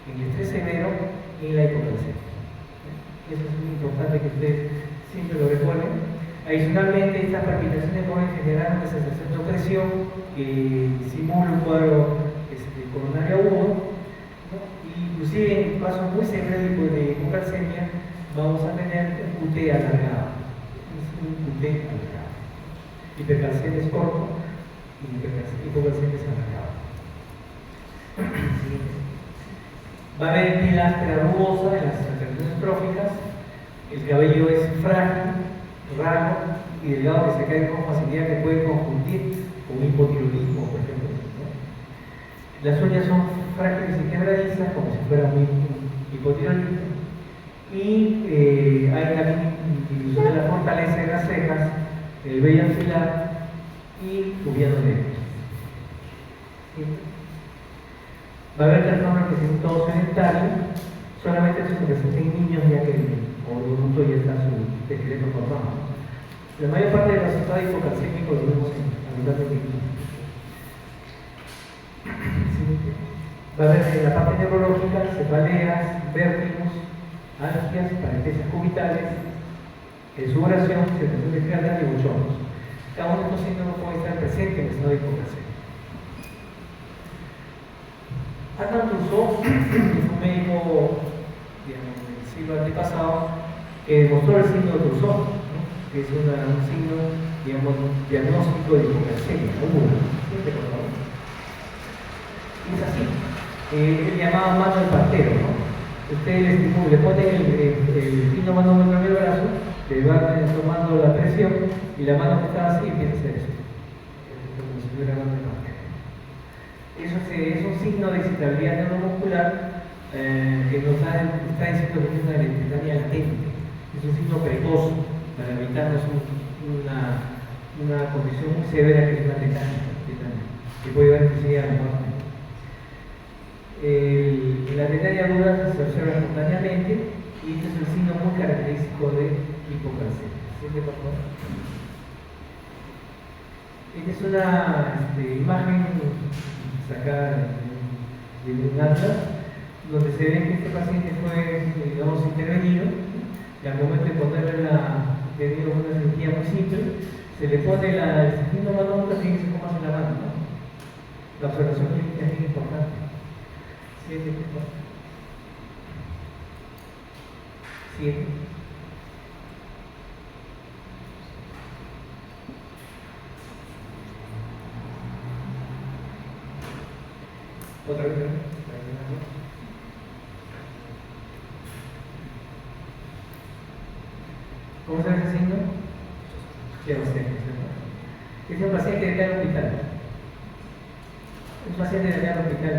en el estrés severo y en la hipocalcemia. Eso es muy importante que ustedes siempre lo recuerden. Adicionalmente, estas palpitaciones pueden generar una sensación de opresión que simula un cuadro coronario agudo, ¿no? Inclusive en casos muy severos de hipocalcemia vamos a tener un QT alargado. Es un QT alargado. Hipercalcemia es corto y hipocalcemia es alargado. Va a haber piel áspera rugosa en las alteraciones tróficas. El cabello es frágil, raro y delgado que se cae con facilidad, que puede confundir con hipotiroidismo, por ejemplo, ¿no? Las uñas son frágiles y quebradizas, como si fuera muy hipotiroidismo. Y hay también disminución de la fortaleza de las cejas, el vello axilar y tubiano negro. ¿Sí? Va a haber trastornos que son todos sedentarios, solamente eso se presenta en niños ya que el adulto ya está su esqueleto formado. La mayor parte de los estados hipocalcémicos lo vemos en habitantes de niños. Va a haber en la parte neurológica cefaleas, vértigos, algias, parestesias cubitales, sudoración, sensación de carga y bochornos. Cada uno de estos síntomas puede estar presente en el estado de hipocalcemia. Adnan Trousseau, un médico del siglo antepasado, que demostró el signo de Trousseau, ¿no? Que es un signo, digamos, diagnóstico de hipocalcemia. Siempre, por favor. Y es así. Él llamaba mano del partero, ¿no? Ustedes le ponen el fino manómetro en el brazo, le van tomando la presión y la mano que está así empieza a hacer eso. Como si fuera mano del partero. Eso es un signo de excitabilidad neuromuscular que nos está diciendo que es una electricidad latente. Es un signo precoz para evitarnos una condición muy severa que es la tetánica, que puede llevar inclusive a la muerte. La tetania aguda se observa espontáneamente y este es el signo muy característico de hipocalcemia. ¿Siente, por favor? Esta es una imagen sacada de un atlas donde se ve que este paciente fue, digamos, intervenido y al momento de ponerle debido a una cirugía muy simple, se le pone el signo manómetro y se cómo hace la mano, ¿no? La observación clínica es muy importante. Siete. Otra vez. ¿Cómo se llama ese signo? Ya lo sé, ¿no? Es un paciente de cada hospital. Un paciente de acá al hospital,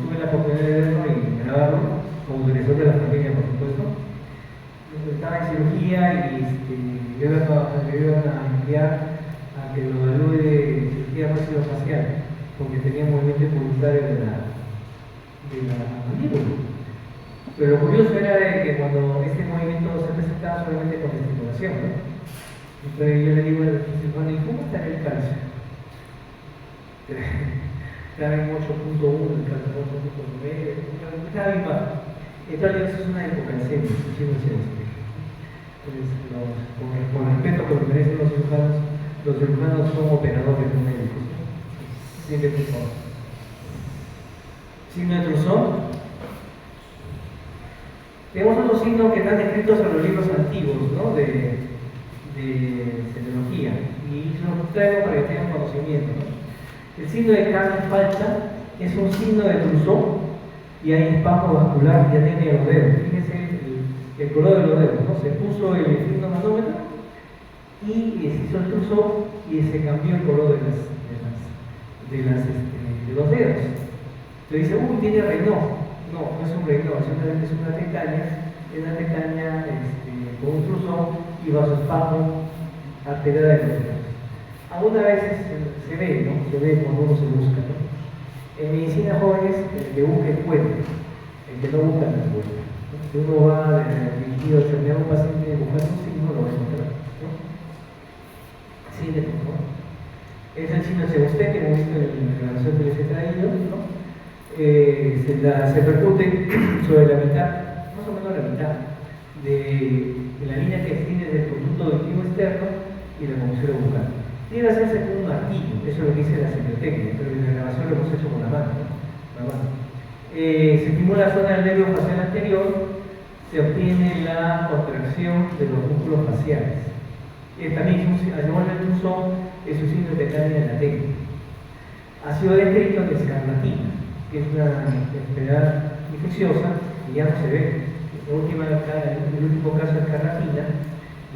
tuve la oportunidad de verlo y grabarlo como director de la familia, por supuesto. Estaba en cirugía y le iban a enviar a que lo evalúe de cirugía maxilofacial, porque tenía movimiento involuntario de la mandíbula. Pero lo curioso era de que cuando este movimiento se presentaba solamente con estimulación, ¿no? Entonces yo le digo al cirujano, ¿y cómo está el cáncer? Estaba en 8.1, el cáncer 8.9, estaba bien bajo. Entonces eso es una hipocalcemia, entonces, con respeto que merecen los cirujanos son operadores no médicos. Siempre por favor. Signo de Trousseau, Tenemos otros signos que están descritos en los libros antiguos, ¿no? de semiología, y los traigo para que tengan conocimiento, ¿no? El signo de carne falta es un signo de Trousseau y hay espasmo vascular y anemia de los dedos. Fíjense el color de los dedos, ¿no? Se puso el signo manómetro y se hizo el Trousseau y se cambió el color de los dedos. Te dice, uy, tiene Raynaud. No, no es un Raynaud, es una tecaña con un Trousseau y vasoespasmo arterial de los dedos. Algunas veces se ve, ¿no? Se ve cuando uno se busca, ¿no? En medicina jóvenes, el que busca encuentra, el que no busca no encuentra, ¿no? Si uno va dirigido a examinar a un paciente buscando un signo, lo va a encontrar, ¿no? Sí, ¿no? Es el signo de Sebastien que hemos visto en la grabación que les he traído, ¿no? Se percute sobre la mitad, más o menos la mitad, de la línea que extiende del conducto auditivo externo y la conducción bucal. Tiene que hacerse con un martillo, eso es lo que dice la semiotecnia, pero en la grabación lo hemos hecho con la mano, ¿no? Se estimula la zona del nervio facial anterior, se obtiene la contracción de los músculos faciales. También, al igual que el Trousseau, es un signo de tecaña en la técnica. Ha sido descrito en escarlatina, que es una enfermedad infecciosa y ya no se ve. El último caso de escarlatina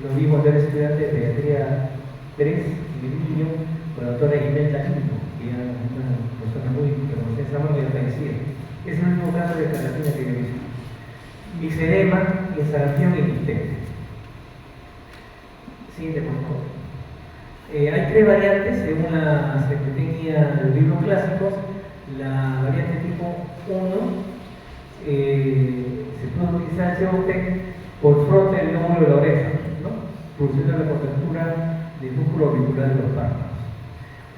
lo vimos de estudiante de pediatría 3 y de niño con la doctora Imelda Quinto, que era una persona muy reconocida, muy agradecida. Es el último caso de escarlatina que he visto. Mixedema, instalación y listeria. Siguiente, por favor. Hay tres variantes según la secretaría de los libros clásicos. La variante tipo 1 se puede utilizar el COT por frote del lóbulo de la oreja, ¿no? Produciendo la contractura del músculo auricular de los párpados.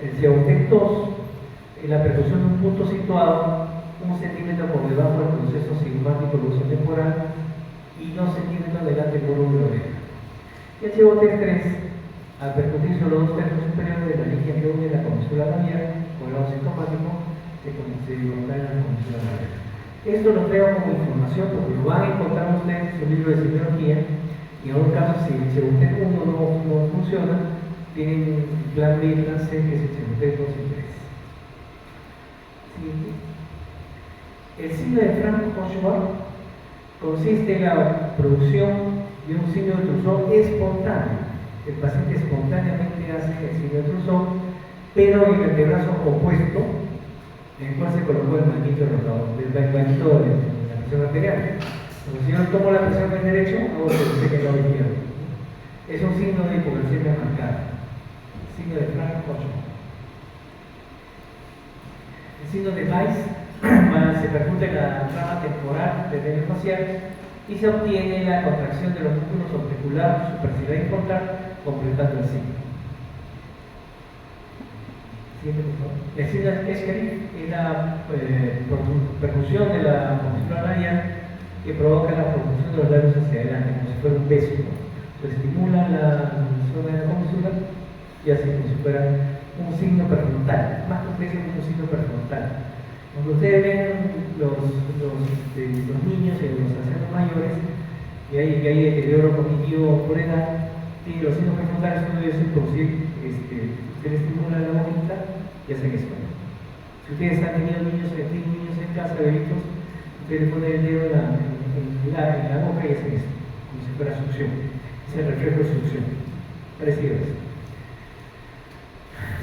El COT 2 es la percusión de un punto situado 1 centímetro por debajo del proceso sigmático temporal y 2 centímetros delante del lóbulo de la oreja. Y el COT 3 al percutir sobre los 2 tercios superiores de la línea que une la comisura labial con el lado sintomático, se contrae la comisura labial. Esto lo traigo como información porque lo van a encontrar ustedes en su libro de semiología y en otros casos, si el COT 1 no funciona, tienen plan B y plan C, que es el COT 2 y 3. El signo de Frank-Hochwald consiste en la producción de un signo de Trousseau espontáneo. El paciente espontáneamente hace el signo de Trousseau, pero en el antebrazo opuesto, en el cual se colocó el manguito de la presión arterial. Como si yo tomo la presión del derecho, hago que el lado izquierdo. Es un signo de hipoglucemia marcada. Signo de Frank-Hochwald. El signo de Weiss se percute la trama temporal del nervio facial y se obtiene la contracción de los músculos auricular, superciliar y frontal, completando el signo. El signo de Escherich es la percusión de la comisura labial que provoca la propulsión de los labios hacia adelante, como si fuera un beso. Se estimula la zona de la comisura y hace como si fuera un signo prefrontal, más complejo que un signo prefrontal. Cuando ustedes ven los niños y los ancianos mayores, y hay deterioro cognitivo por edad, y los signos prefrontales uno debe producir, se les estimula la boquita y hacen eso. Si ustedes han tenido niños en casa, bebitos, ustedes ponen el dedo en la boca y hacen eso, como si fuera succión. Es el reflejo de succión. Parecido a eso.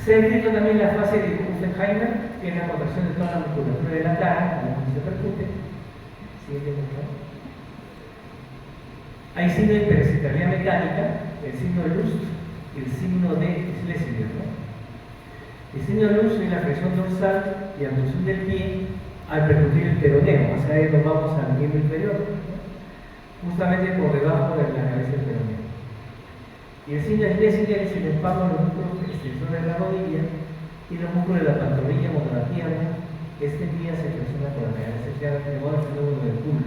Se ha descrito también la fase de Kupfenheimer, que es la contracción de toda la musculatura de la cara, como se percute. Siguiente, por favor. Hay signo de hiperexcitabilidad mecánica, el signo de Lust y el signo de Schlesinger, ¿no? El signo de Lust es la presión dorsal y abducción del pie al percutir el peroneo, o sea, nos vamos al miembro inferior, ¿no? Justamente por debajo de la cabeza del peroneo. Y el signo de Schlesinger es el espasmo de los músculos extensores de la rodilla y los músculos de la pantorrilla o de la pierna. Este día se flexiona por la cadera, se llama el fenómeno del pull.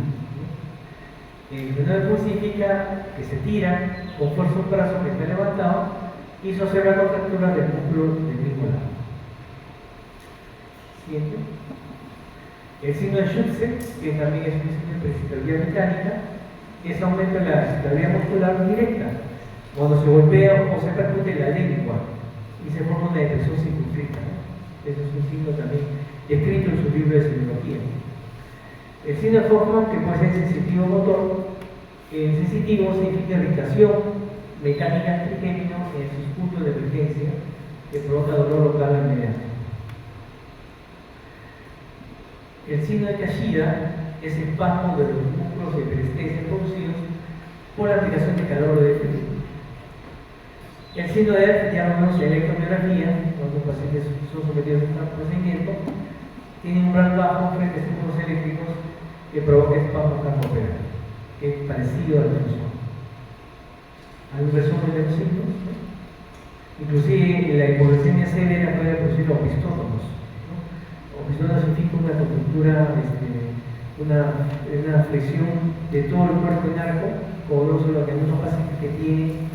El fenómeno del pull significa que se tira con fuerza un brazo que está levantado y se observa contractura del músculo del mismo lado. Siguiente. El signo de Schütze, que también es un signo de hiperexcitabilidad mecánica, ese aumento de la estabilidad muscular directa. Cuando se golpea o se percute la lengua y se forma una depresión circunscrita, ¿no? Eso es un signo también escrito en su libro de semiología. El signo de Hoffman, que puede ser sensitivo motor, sensitivo significa irritación mecánica trigémino en sus puntos de emergencia que provoca dolor local inmediato. El signo de Kashida es espasmo de los músculos de perestesia producidos por la aplicación de calor o de frío. El signo de ERF, ya lo vemos en electromiografía, cuando los pacientes son sometidos a un procedimiento, tiene un umbral bajo frente a estímulos eléctricos que provoca espasmo campo-operatorio, que es parecido al punzón. Hay un resumen de los signos, ¿no? Inclusive la hipoglucemia severa puede producir opistótomos, ¿no? Opistótomos significa una contractura, una flexión de todo el cuerpo en arco, como no solo que algunos pacientes que tienen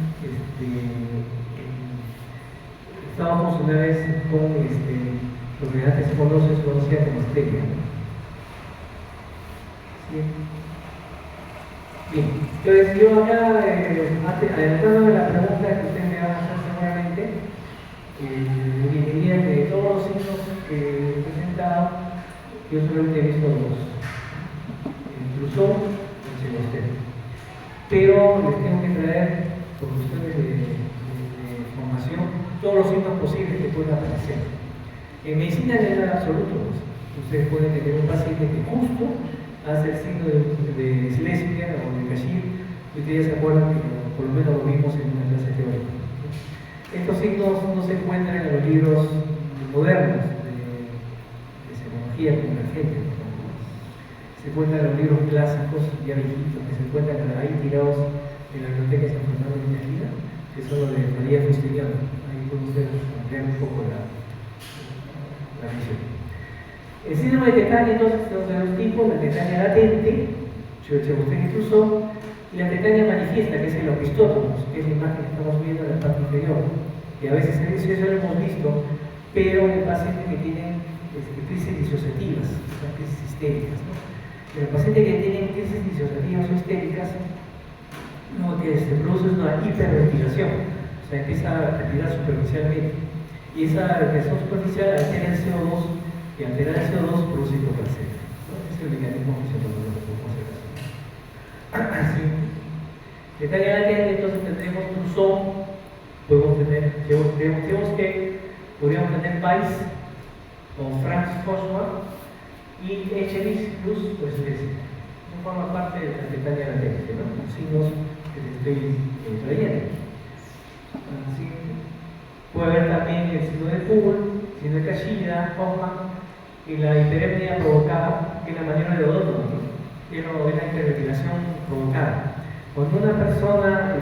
estados funcionales con propiedades conocidas como esteria. Bien, entonces yo acá, adelantándome la pregunta que usted me va a hacer seguramente, diría que de todos los signos que he presentado, yo solamente he visto dos: el trusón y el celosteno. Pero les tengo que traer, por cuestiones de formación, todos los signos posibles que pueden aparecer. En medicina no es absoluto. Ustedes pueden tener un paciente que justo hace el signo de Schlesinger o de Kashir, y ustedes se acuerdan que por lo menos lo vimos en una clase teórica. Estos signos no se encuentran en los libros modernos de semiología convergente. Se encuentran en los libros clásicos ya viejitos, que se encuentran ahí tirados en la biblioteca de San Fernando de Mejía, que son los de María Justiniano. Ahí pueden ustedes ampliar un poco la visión. El síndrome de tetania, entonces, son de dos tipos: la tetania latente, Chebostén-Trusson, y la tetania manifiesta, que es el opistótomos, que es la imagen que estamos viendo en la parte inferior, que a veces eso lo hemos visto, pero en pacientes que tienen crisis disociativas, crisis histéricas, ¿no? En el paciente que tienen crisis disociativas o histéricas, lo que se produce es una hiperventilación, o sea, empieza a respirar superficialmente, y esa respiración superficial altera el CO2, y alterar el CO2 produce hipocalcemia, ¿no? Ese es el mecanismo fisiológico de conservación. Tetania latente, entonces tendremos Trusson, podemos tener podríamos tener Weiss o Franz Hoffmann, y Echelis plus pues no forma parte de la tetania latente, ¿no? Los signos que les estoy trayendo. Así, puede haber también el signo de Poole, el signo de Kashida, Hoffmann, y la hiperemia provocada, que es la maniobra de odótono, ¿no? Que es la hiperventilación provocada. Cuando una persona,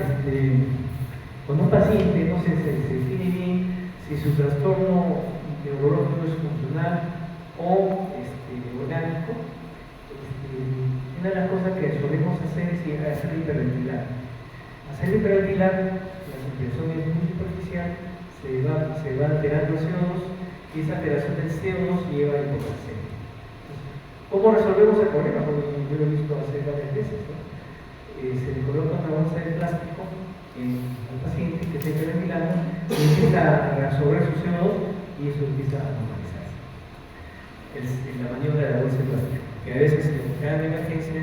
cuando un paciente no se define bien si su trastorno neurológico es funcional o orgánico, una de las cosas que solemos hacer es hacer hiperventilar. Hacer hiperventilar, la circulación es muy superficial, se va alterando el CO2, y esa alteración del CO2 lleva a hipocalcemia. ¿Cómo resolvemos el problema? Porque yo lo he visto hace varias veces, ¿no? Se le coloca una bolsa de plástico al paciente que está hiperventilando y empieza a reabsorber su CO2 y eso empieza a normalizarse. Es la maniobra de la bolsa de plástico, que a veces en cada emergencia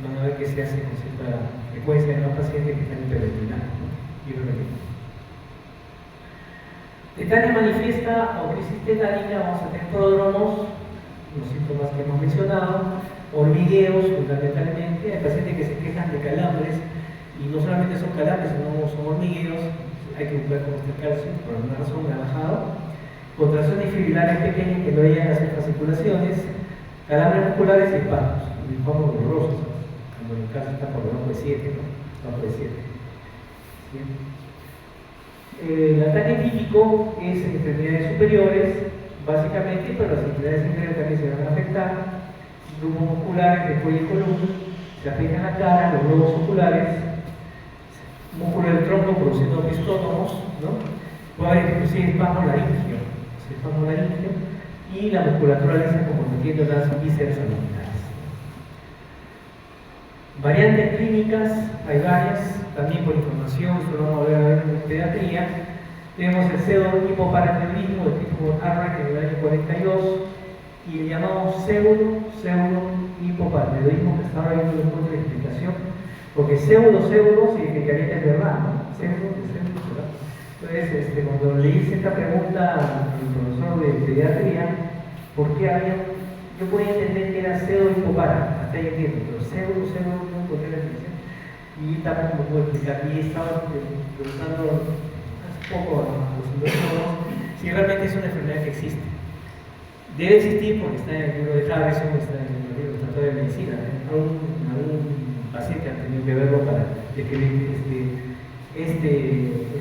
van a ver que se hace con cierta frecuencia en los pacientes que están hiperventilando, ¿no? Tetania manifiesta o crisis tetánica, vamos a tener prodromos, los síntomas que hemos mencionado, hormigueos fundamentalmente. Hay pacientes que se quejan de calambres y no solamente son calambres, sino son hormigueos. Hay que buscar cómo está el calcio, por alguna razón ha bajado. Contracciones fibrilares pequeñas que no llegan a hacer fasciculaciones, calambres musculares y espasmos dolorosos, cuando el calcio está por debajo de 7, ¿no? Debajo de 7. ¿Sí? El ataque típico es en extremidades superiores, básicamente, pero las extremidades inferiores también se van a afectar. Grupos musculares de cuello y columna, se afectan la cara, los globos oculares, músculo del tronco produciendo opistótomos, ¿no? Puede haber inclusive espasmo laríngeo, y la musculatura lisa comprometiendo las vísceras abdominales. Variantes clínicas, hay varias, también por información, esto lo vamos a ver en pediatría. Tenemos el pseudo-hipoparathyroidismo de tipo Arra, que en el año 42, y el llamado pseudo-hipoparathyroidismo, que hasta ahora yo no encuentro explicación, porque pseudo significaría que es verdad, ¿no? ¿Verdad? Entonces, cuando le hice esta pregunta al profesor de pediatría, ¿por qué había? Yo podía entender que era pseudo-hipopara, hasta ahí entiendo, pero pseudo, no encontré la explicación, y tampoco me puedo explicar. Y estaba preguntando hace poco a los investigadores si realmente es una enfermedad que existe. Debe existir porque está en el libro de Harrison, está en el libro de Tratado de Medicina. Algún paciente ha tenido que verlo para describir esta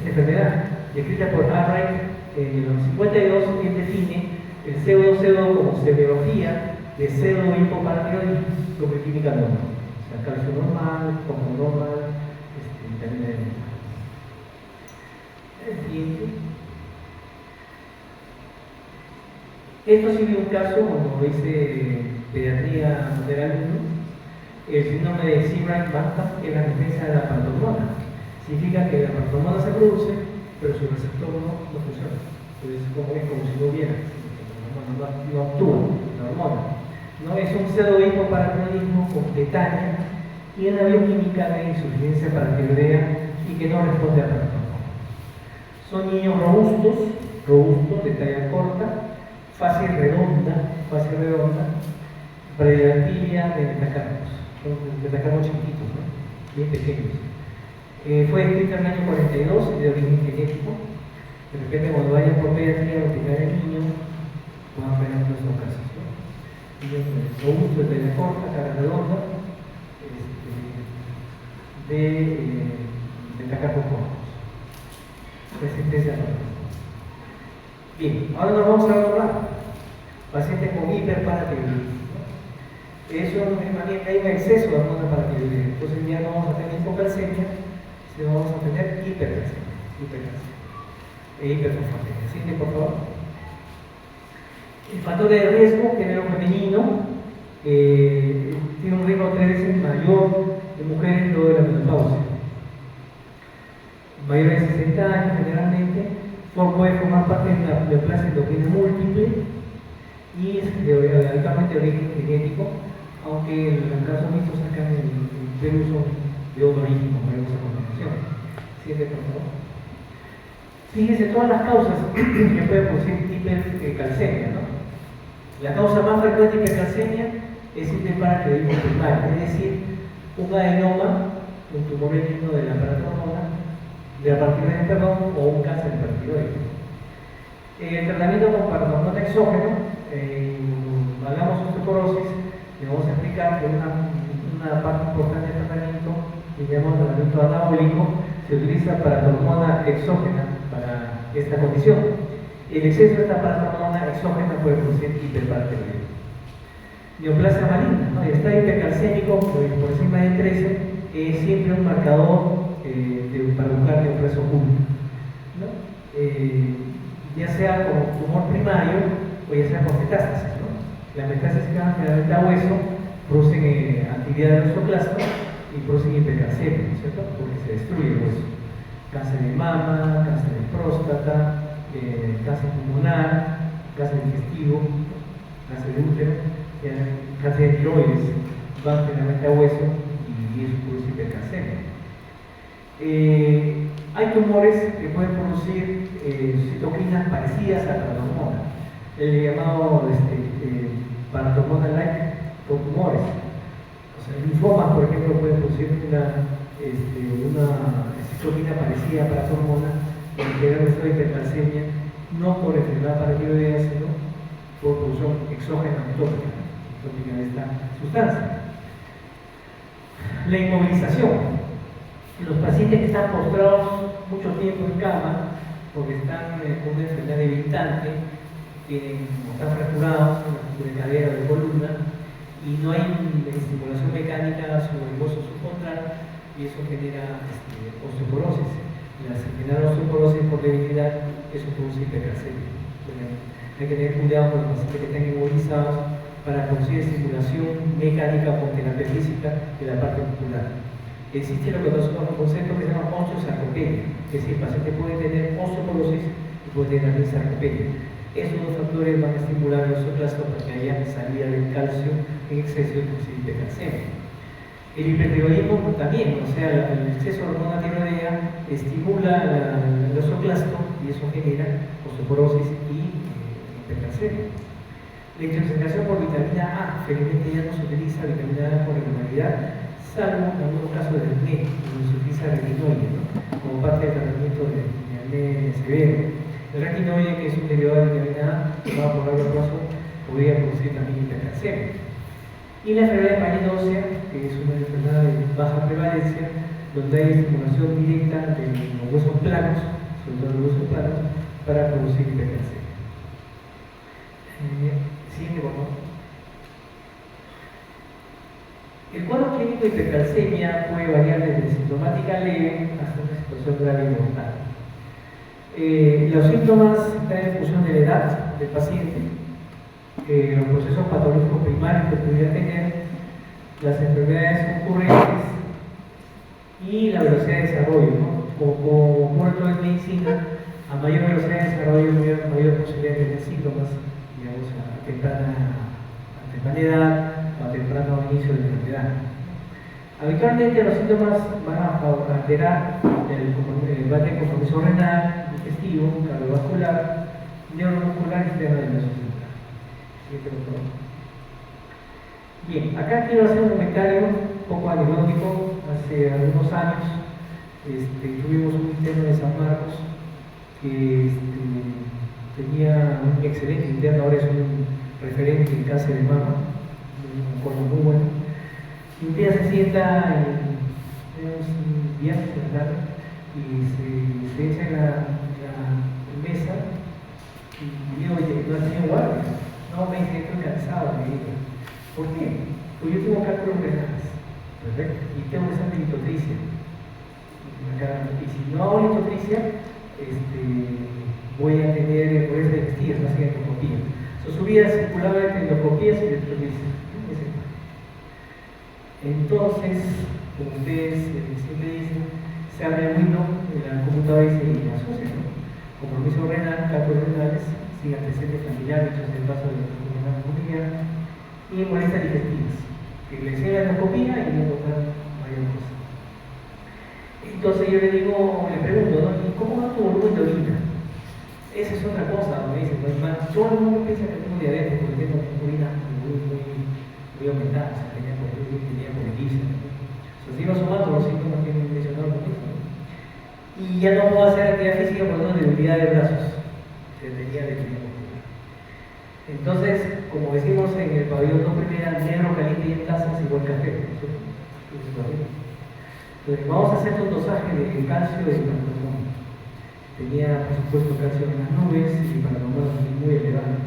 enfermedad. Descrita por Array en los 52, él define el pseudo como semiología de pseudo-hipoparathyroidismo sobre química normal. O sea, calcio normal, como normal, vitamina D normal. El siguiente. Esto sí vi un caso cuando hice pediatría del alumno, el síndrome de Seabright-Bantam, que es la defensa de la paratohormona. Significa que la paratohormona se produce, pero su receptor no funciona. Entonces, es como si no hubiera, no actúa la hormona. ¿No? Es un pseudo-hipoparathyroidismo con tetania y una bioquímica de insuficiencia paratiroidea y que no responde a paratohormona. Son niños robustos, de talla corta, fase redonda, predactilia de metacarpos. Son metacarpos chiquitos, ¿no? Bien pequeños. Fue escrita en el año 42, de origen genético. De repente, cuando vayan por pediatría a hospital el niño, van a ver en estos casos, ¿no? Niños robustos, de talla corta, cara redonda, de metacarpos cortos. Resistencia a la respuesta. Bien, ahora nos vamos a otro lado. Pacientes con hiperparatiroidismo. Eso es hay un exceso de hormona paratiroidea. Entonces ya no vamos a tener hipocalcemia, sino vamos a tener hipercalcemia e hiperfosfatemia. Siguiente, por favor. El factor de riesgo, género femenino, tiene un riesgo 3 veces mayor de mujeres luego de la menopausia. Mayores de 60 años generalmente, puede formar parte de una neoplasia endocrina múltiple y es radicalmente de origen genético, aunque en el caso mixto sacan el uso de otro origen, como vemos a continuación. Siguiente, por favor. Fíjense todas las causas que pueden producir hipercalcemia, ¿no? La causa más frecuente de hipercalcemia es hiperparatiroidismo primario, es decir, un adenoma, un tumor benigno de la paratiroides, o un cáncer de paratiroides. El tratamiento con paratohormona exógeno, hablamos de osteoporosis, le vamos a explicar que una parte importante del tratamiento, que llamamos tratamiento anabólico, se utiliza paratohormona exógena para esta condición. El exceso de esta paratohormona exógena puede producir hiperparatiroidismo. Neoplasia maligna, ¿no? Está hipercalcémico por encima de 13, es siempre un marcador para buscar neoplasia oculta, ¿no? Ya sea como tumor primario o ya sea con metástasis, ¿no? Las metástasis que van generalmente a hueso producen actividad de osteoclasma y producen hipercalcemia, ¿no es cierto? Porque se destruye el hueso. Cáncer de mama, cáncer de próstata, cáncer pulmonar, cáncer digestivo, cáncer de útero, cáncer de tiroides, van generalmente a hueso y eso produce hipercalcemia. Hay tumores que pueden producir citoquinas parecidas a la hormona, el llamado paratohormona-like por tumores. O sea, linfomas, por ejemplo, pueden producir una citoquina parecida para la hormona, en general esto de hipercalcemia, no por enfermedad paratiroidea, sino por producción exógena tópica de esta sustancia. La inmovilización. Los pacientes que están postrados mucho tiempo en cama, porque están con una enfermedad debilitante, están fracturados de cadera o de columna, y no hay estimulación mecánica sobre el hueso subcontral, y eso genera osteoporosis. La generar osteoporosis por debilidad, eso produce hipercalcemia. Hay que tener cuidado con los pacientes que estén inmovilizados, para producir estimulación mecánica con terapia física de la parte muscular. Existe lo que nosotros un concepto que se llama osteosarcopenia, es decir, el paciente puede tener osteoporosis y puede tener también sarcopenia. Esos dos factores van a estimular los osteoclastos para que haya salida del calcio en exceso y posible hipercalcemia. El hipertiroidismo también, o sea, el exceso de hormona tiroidea estimula el osteoclasto y eso genera osteoporosis y hipercalcemia. La intoxicación por vitamina A, felizmente ya no se utiliza vitamina A con regularidad, salvo en algunos casos de acné, donde se utiliza retinoide, ¿no? Como parte del tratamiento de acné severo. El retinoide, que es un derivado de vitamina A, tomado por largo plazo, podría producir también hipercalcemia. Y la enfermedad de pared ósea, que es una enfermedad de baja prevalencia, donde hay estimulación directa de los huesos planos, sobre todo los huesos planos, para producir hipercalcemia. Siguiente, por favor. El cuadro clínico de hipercalcemia puede variar desde sintomática leve hasta una situación grave y mortal. Los síntomas están en función de la edad del paciente, los procesos patológicos primarios que pudiera tener, las enfermedades concurrentes y la velocidad de desarrollo, ¿no? Como muerto en medicina, a mayor velocidad de desarrollo, mayor posibilidad de tener síntomas, digamos, a temprana edad o a temprano inicio de la enfermedad. Habitualmente los síntomas van a alterar el compromiso renal, digestivo, cardiovascular, neuromuscular y sistema nervioso central. Bien, acá quiero hacer un comentario un poco anecdótico. Hace algunos años tuvimos un interno de San Marcos que tenía un excelente interno, ahora es un referente en cáncer de mama, un acuerdo muy bueno. Y un día se sienta en un viaje y se echa en la mesa y digo, oye, no has tenido guardia. No, me dice, estoy cansado, me dijo. ¿Por qué? Pues yo tengo cálculos renales. Perfecto. Y tengo que hacer litotricia. Y si no hago litotricia, voy a tener pobreza digestiva, no sé, endoscopía. Su vida circulaba entre endoscopías y litotricia. Entonces, como ustedes siempre dicen, se abre el window en la computadora y se asocia, ¿no? Compromiso renal, cálculos renales, sin antecedentes familiares, en el caso de la enfermedad familiar, y molestias digestivas, que le hacen la endoscopía y le encontrar varias cosas. Entonces yo le pregunto, ¿no? ¿Y cómo va tu volumen de orina? Esa es otra cosa, me dicen, pues, todo el mundo piensa que tengo diabetes porque tengo orina muy aumentada, o sea, tenía polinitis. O sea, se iba sumando los síntomas que he mencionado con eso, ¿no? Y ya no puedo hacer actividad física por una debilidad de brazos. Tenía debilidad muscular. Entonces, como decimos en el pabellón 2 primera, negro caliente y en taza es igual café. Entonces, vamos a hacer un dosaje de calcio de paranormal. Tenía, por supuesto, calcio en las nubes y paranormal muy elevado.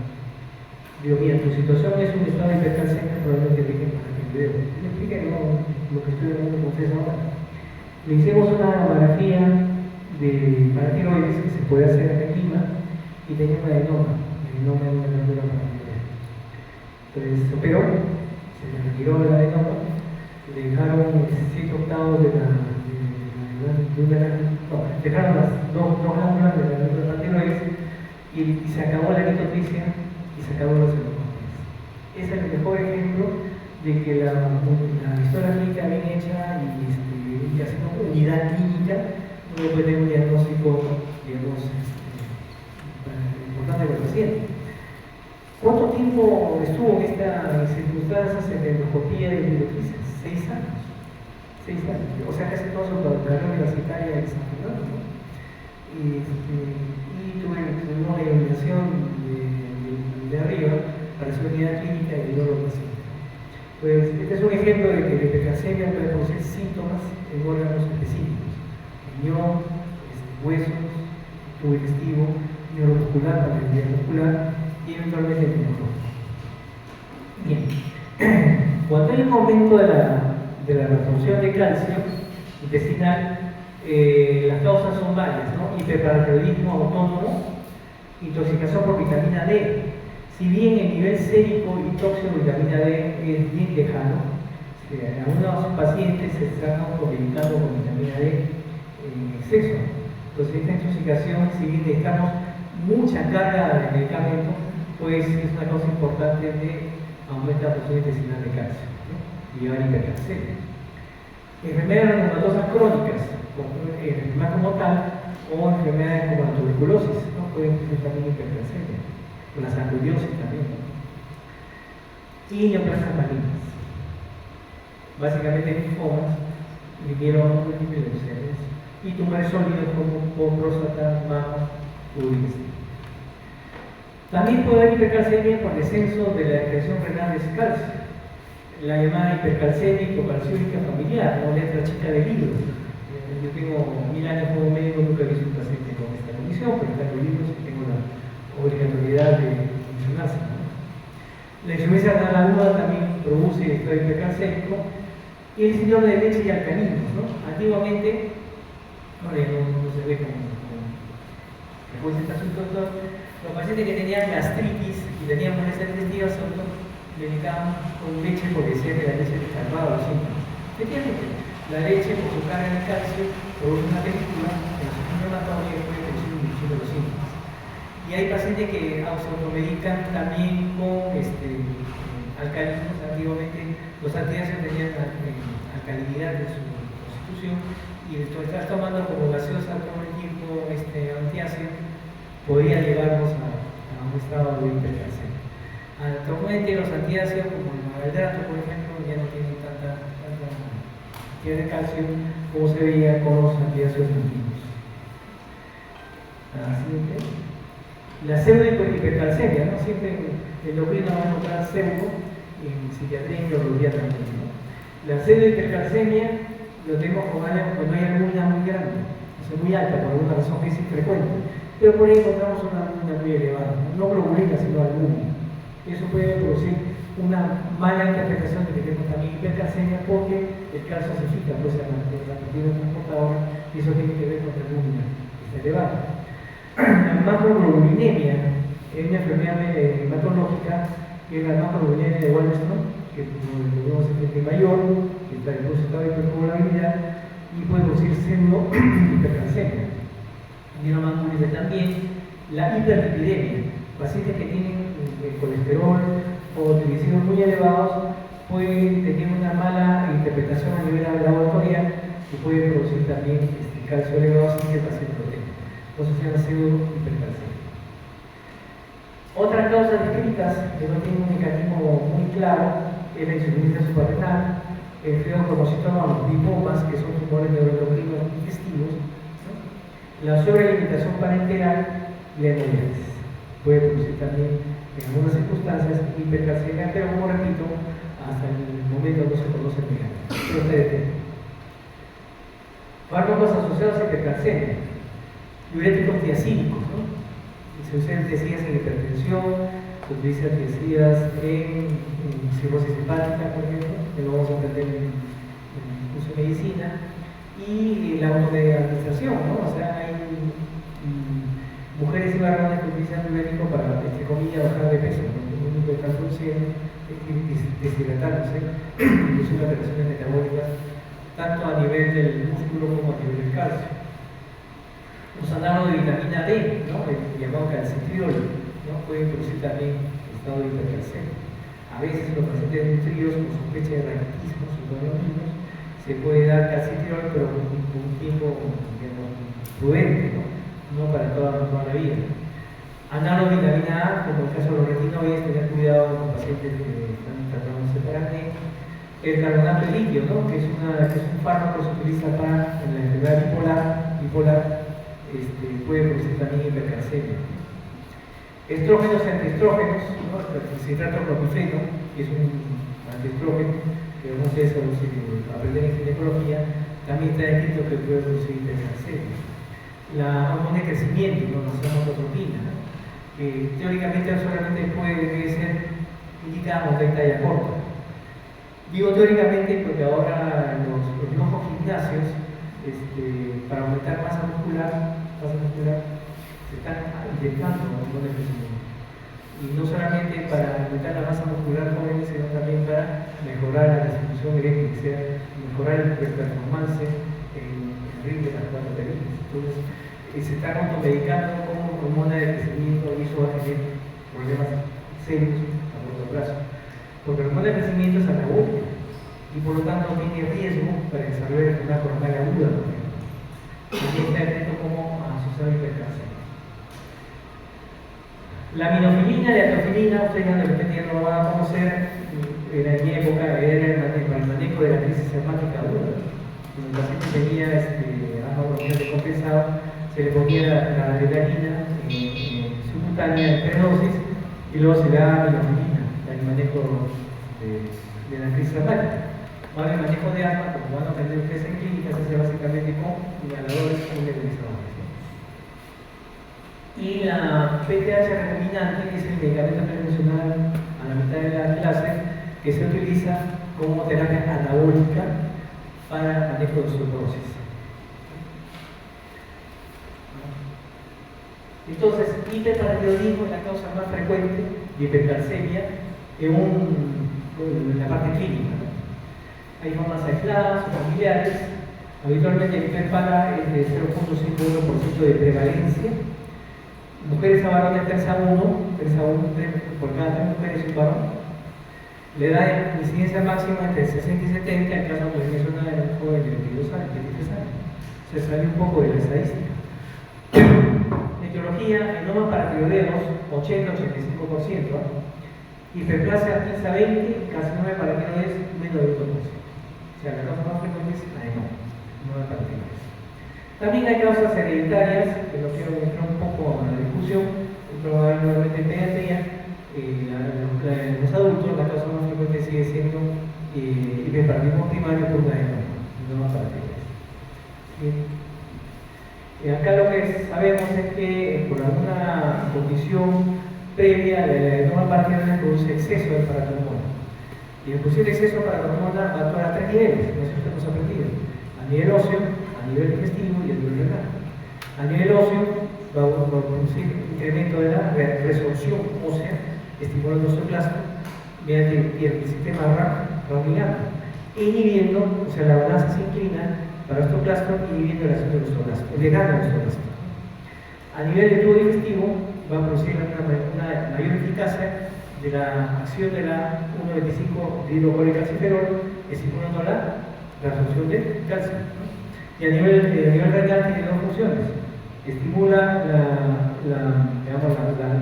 Digo, mira, tu situación es un estado de hipercalcemia, probablemente dejen para que el video. Me explica lo que estoy hablando con ustedes ahora. Le hicimos una mamografía de paratiroides que se puede hacer en Lima y tenía un adenoma es una glándula paratiroidea. Entonces se operó, se le retiró el adenoma, le dejaron 7 octavos dejaron las dos glándulas de la glándula paratiroides y se acabó la litotricia y se acabó los endoscopias. Ese es el mejor ejemplo de que la historia clínica bien hecha y haciendo unidad clínica uno puede tener un diagnóstico, digamos, importante para el paciente. ¿Cuánto tiempo estuvo en estas circunstancias en la endoscopía de litotricia? 6 años. 6 años. O sea, casi toda su carrera universitaria en San Fernando, ¿no? Y tuve una iluminación de arriba para su unidad clínica y luego los pacientes. Pues este es un ejemplo de que la hipercalcemia puede producir síntomas en órganos específicos: riñón, huesos, tubo digestivo, neuromuscular, parenquima muscular y eventualmente el neurológico. Bien, cuando hay un aumento de la absorción de calcio intestinal, las causas son varias, ¿no? Hiperparathyroidismo autónomo, intoxicación por vitamina D. Si bien el nivel sérico y tóxico de vitamina D es bien lejano, algunos pacientes se están automedicando con vitamina D en exceso. Entonces esta intoxicación, si bien necesitamos mucha carga de medicamento, pues es una causa importante de aumentar la presión intestinal de calcio, ¿no? Y llevar hipercalcemia. Enfermedades reumatosas crónicas, enfermedad como tal, o enfermedades como la tuberculosis, ¿no? Pueden tener también hipercalcemia, o la sarcoidosis también, ¿no? Y neoplasias malignas. Básicamente linfomas, linfomas múltiples y tumores sólidos como próstata, mama, pubis. También puede haber hipercalcemia por descenso de la excreción renal de calcio, la llamada hipercalcemia hipocalciúrica familiar, o letra chica del libro. Yo tengo 1000 años como médico, nunca he visto un paciente con esta condición, pero está en los libros y tengo la obligatoriedad de mencionarse, ¿no? La insuficiencia renal aguda también produce estado hipercalcémico, y el síndrome de leche y alcalinos, ¿no? Antiguamente, no se ve como este asunto, los pacientes que tenían gastritis y tenían molestias digestivas solo medicaban con leche porque decían que la leche les calmaba los síntomas. Efectivamente, la leche por su carga de calcio produce una película en su inflamatoria y puede producir una disminución de los síntomas. Y hay pacientes que automedican también con alcalinos. Antiguamente los antiácidos tenían alcalinidad de su constitución y el estar tomando como gaseosa todo el tiempo antiácido podría llevarnos a un estado de hipercalcemia. Actualmente los antiácidos como el maldrato, por ejemplo, ya no tienen tanta cantidad de calcio como se veía con los antiácidos antiguos. La pseudo-hipercalcemia, ¿no? Siempre el endocrino va a encontrar pseudo, en psiquiatría y neurología también, ¿no? La pseudo-hipercalcemia lo tenemos cuando hay albumina muy grande, o sea, muy alta, por alguna razón que es infrecuente, pero por ahí encontramos una albumina muy elevada, no globulina, sino albumina. Eso puede producir una mala interpretación de que tenemos también hipercalcemia porque el calcio se fija pues, en la proteína transportadora y eso tiene que ver con la albumina, que está elevada. La macroglobulinemia es una enfermedad hematológica que es la macroglobulinemia de Waldenström, que lo vemos en gente mayor, que está en estado de hipercoagulabilidad y puede producir pseudo hipercalcemia. Y una más común también la hiperlipidemia. Pacientes que tienen colesterol o triglicéridos muy elevados pueden tener una mala interpretación a nivel laboratorial que puede producir también calcio elevado sin que el paciente lo tenga. Entonces se llama pseudo-hipercalcemia. Otras causas descritas que no tienen un mecanismo muy claro es la insuficiencia suprarrenal, el feocromocitoma o los lipomas, que son tumores neuroendocrinos digestivos, ¿no? La sobrealimentación parenteral y la hemodiálisis. Puede producir también, en algunas circunstancias, hipercalcemia, pero como repito, hasta el momento no se conoce el mecanismo. Pero se detiene. Fármacos asociados a hipercalcemia, diuréticos tiacídicos, ¿no? Se usan tiacidas en hipertensión, se utilizan tiacidas en cirrosis hepática, por ejemplo, que lo vamos a aprender en el curso de medicina, y la autoadministración, ¿no? O sea, hay mujeres y varones que utilizan diurético para, entre comillas, bajar de peso, porque lo único que están produciendo es deshidratándose, inclusive las reacciones metabólicas, tanto a nivel del músculo como a nivel del calcio. Los análogos de vitamina D, ¿no? El llamado calcitriol, ¿no? Pueden producir también estado de hipercalcemia. A veces los pacientes nutridos con sospecha de raquitismo, subdolorinos, se puede dar calcitriol, pero con un tiempo prudente, no para toda la vida. Análogo de vitamina A, como el caso de los retinoides, tener cuidado con pacientes que están tratando de separar. El carbonato de litio, ¿no? que es un fármaco que se utiliza para en la enfermedad bipolar, puede producir también hipercalcemia. Estrógenos y antiestrógenos, ¿no? El citrato clopifeno, que es un antiestrógeno, que no sé si aprender en ginecología, también está escrito que puede producir hipercalcemia. La hormona de crecimiento, ¿no? La somatotrombina, ¿no? Que teóricamente solamente debe ser indicada en talla corta. Digo teóricamente porque ahora los nuevos gimnasios, para aumentar masa muscular, se están inyectando hormonas de crecimiento. y no solamente para aumentar la masa muscular joven, sino también para mejorar la distribución eléctrica, mejorar el performance en el ring de las cuatro perillas. Entonces, se está automedicando como hormona de crecimiento y eso va a tener problemas serios a corto plazo. Porque la hormona de crecimiento es anabólica y por lo tanto tiene riesgo para desarrollar una coronaria aguda. Así está atento como asociado a hipercalcemia. La minofilina y la teofilina, ustedes de repente ya no lo van a conocer, en mi época era el manejo de la crisis hepática aguda. Cuando el paciente tenía asma descompensado, se le ponía la adrenalina subcutánea en prenosis y luego se da minofilina, el manejo de la crisis hepática. Ahora el manejo de asma, como van a aprender ustedes en clínica, se hace básicamente con inhaladores o nebulizadores. Y la PTH recombinante, que es el medicamento que mencionaba a la mitad de la clase, que se utiliza como terapia anabólica para manejo de osteoporosis. Entonces, hiperparatinoidismo es la causa más frecuente de hipercalcemia en la parte clínica. Hay formas aisladas o familiares. Habitualmente el hiperpara es de 0.51% de prevalencia. Mujeres a varones 3 a 1, por cada 3 mujeres y un varón. La edad de incidencia máxima entre 60 y 70, en caso de mencionar de un joven de 22 años, 23 años. Se sale un poco de la estadística. Etiología, enoma paratiroideos, 80-85%. Hiperplasia 15 a 20, carcinoma de paratiroides, menos de 1%. O sea, la causa más frecuente es la enoma paratiroides. También hay causas hereditarias, que lo quiero entrar un poco a la discusión, probablemente en pediatría, en los adultos la causa más frecuente sigue siendo hiperparatinoidismo primario por una enoma paratiroides. Acá lo que sabemos es que por alguna condición previa la enoma paratiroides produce exceso de paratormona. Y el producir exceso de paratormona va a actuar a 3 niveles, no sé si hemos aprendido: a nivel óseo, a nivel digestivo y a nivel renal. A nivel óseo va a producir incremento de la resorción ósea, estimulando el osteoclasto mediante el sistema raminal, inhibiendo, o sea, la balanza se inclina para el osteoclasto, inhibiendo la acción del osteoclasto, negando el osteoclasto. A nivel de tubo digestivo va a producir una mayor eficacia de la acción de la 1,25 dihidrocolecalciferol, estimulando la absorción de calcio. Y a nivel renal tiene dos funciones: estimula la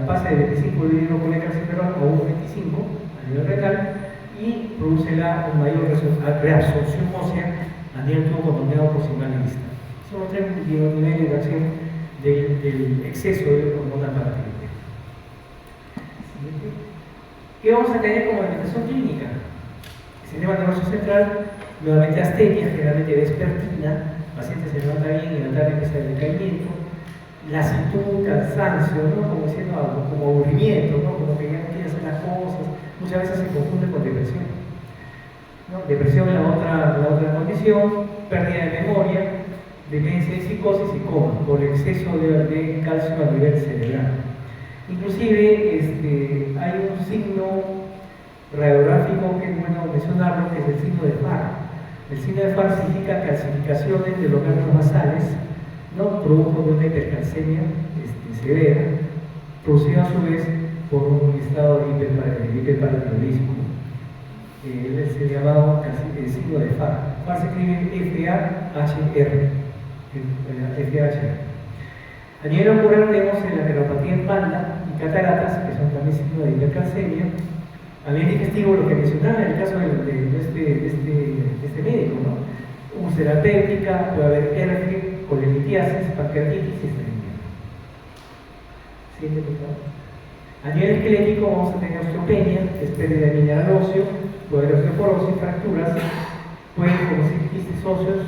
pase de 25 dihidrocolecalciferol a 1,25 a nivel renal y produce una mayor reabsorción ósea a nivel tubo contorneado proximal y distal. Son los 3 niveles de acción del exceso de hormona paratiroidea. ¿Qué vamos a tener como manifestación clínica? El sistema nervioso central, nuevamente astenia, generalmente vespertina. El paciente se levanta bien y en la tarde empieza el decaimiento. Lasitud, cansancio, ¿no? Como diciendo algo, como aburrimiento, ¿no? Como que ya no quiere hacer las cosas. Muchas veces se confunde con depresión, ¿no? Depresión es la otra condición, pérdida de memoria, demencia y psicosis y coma, por exceso de calcio a nivel cerebral. Inclusive hay un signo radiográfico que es bueno mencionarlo, que es el signo de Farr. El signo de Farr significa calcificaciones de los ganglios basales, ¿no? Producto de una hipercalcemia severa, producida a su vez por un estado de hiperparatinoidismo. Es el llamado signo de Farr. Farr se escribe F-A-H-R. A nivel ocular tenemos la neuropatía en banda y cataratas, que son también signos de hipercalcemia. A nivel digestivo, lo que mencionaba en el caso de este médico, ¿no? Úlcera péptica, puede haber herpes, colelitiasis, pancreatitis y estreñimiento. Siguiente, por favor. A nivel esquelético vamos a tener osteopenia, que es pérdida de mineral óseo, puede haber osteoporosis, fracturas, pueden producir quistes óseos,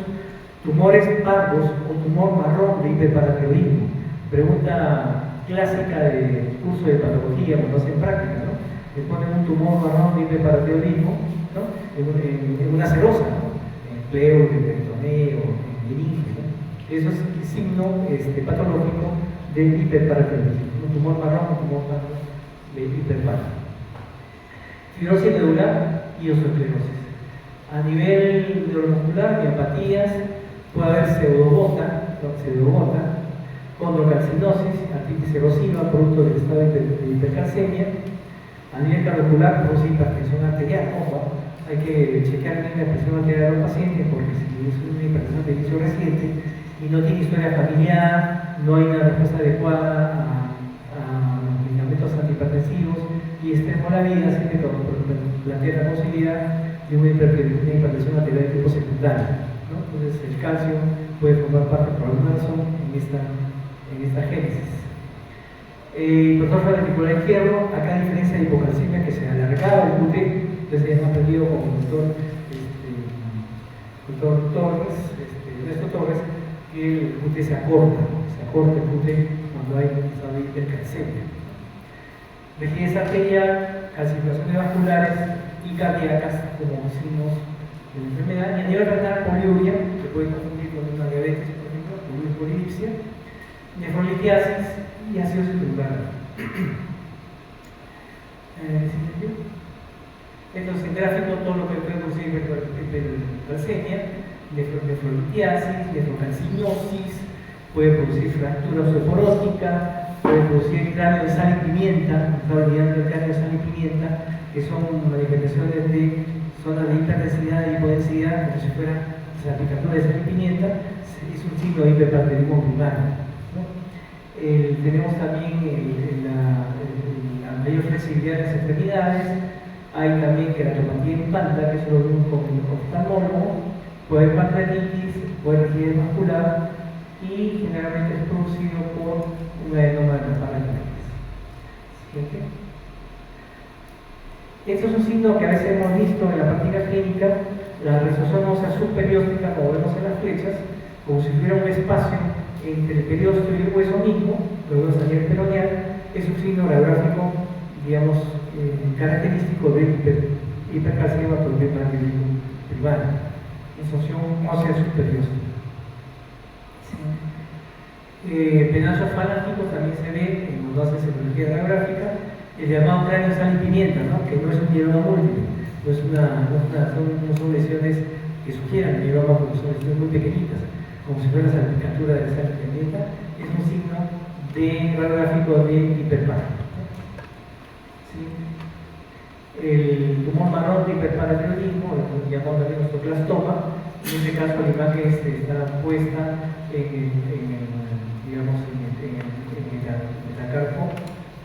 tumores pardos o tumor marrón de hiperparatinoidismo. Pregunta clásica de curso de patología cuando hacen práctica, ¿no? Le ponen un tumor marrón de hiperparatinoidismo, ¿no? En una serosa, ¿no? En pleuro, en peritoneo, en meninge, ¿no? Eso es el signo patológico del hiperparatinoidismo. Un tumor marrón, un tumor marrón de hiperparo. Fibrosis medular y osteosclerosis. A nivel neuromuscular, miopatías, puede haber pseudobota, condrocalcinosis, artritis erosiva, producto del estado de hipercalcemia. A nivel cardiovascular, produce hipertensión arterial. Ojo, hay que chequear bien la presión arterial de los pacientes, porque si es una hipertensión de inicio reciente y no tiene historia familiar, no hay una respuesta adecuada a medicamentos antihipertensivos y extremo la vida, siempre plantea la posibilidad de una hipertensión arterial de tipo secundario, ¿no? Entonces el calcio puede formar parte por alguna razón en esta génesis. Hipertrofia reticular izquierdo, acá a diferencia de hipocalcemia que se alargaba el QT, entonces hemos aprendido con el doctor Torres, Ernesto Torres, que el QT se acorta el QT cuando hay estado de hipercalcemia. Rigidez arterial, calcificaciones vasculares y cardíacas como signos de la enfermedad, y a nivel renal, poliuria, que puede confundir con una diabetes, por ejemplo, polipsia, nefrolitiasis y acidosis celular. Entonces, en gráfico, todo lo que puede producir hipercalcemia, nefrolitiasis, nefrocalcinosis, puede producir fractura osteoporótica, puede producir cráneo de sal y pimienta, está olvidando el cráneo de sal y pimienta, que son manifestaciones de zonas de hiperdensidad y hipodensidad, como si fuera salpicadura de sal y pimienta, es un signo de hiperparterismo primario. Tenemos también la mayor flexibilidad de las extremidades, hay también queratopatía en panda, que eso lo vemos con el oftalmólogo, puede haber pancreatitis, puede haber rigidez vascular y generalmente es producido por un adenoma de la pancreatitis. Siguiente. Estos son signos que a veces hemos visto en la práctica clínica, la resolución ósea subperióstica, como vemos en las flechas, como si hubiera un espacio entre el periósteo y el hueso mismo, luego salir peroneal, es un signo radiográfico, digamos, característico de hipercalcemia por hiperparterismo primario, disfunción ósea subperióstica. Penachos falángicos también se ve cuando hace semiología radiográfica, el llamado cráneo sal y pimienta, ¿no? Que no es un mieloma múltiple, no son lesiones que sugieran mieloma porque son lesiones muy pequeñitas, como si fuera la salpicadura de sal y pimienta, es un signo radiográfico de hiperparo. ¿Sí? El tumor marrón de hiperparatiroidismo, lo que llamamos también osteoclastoma, en este caso la imagen está puesta en el metacarpo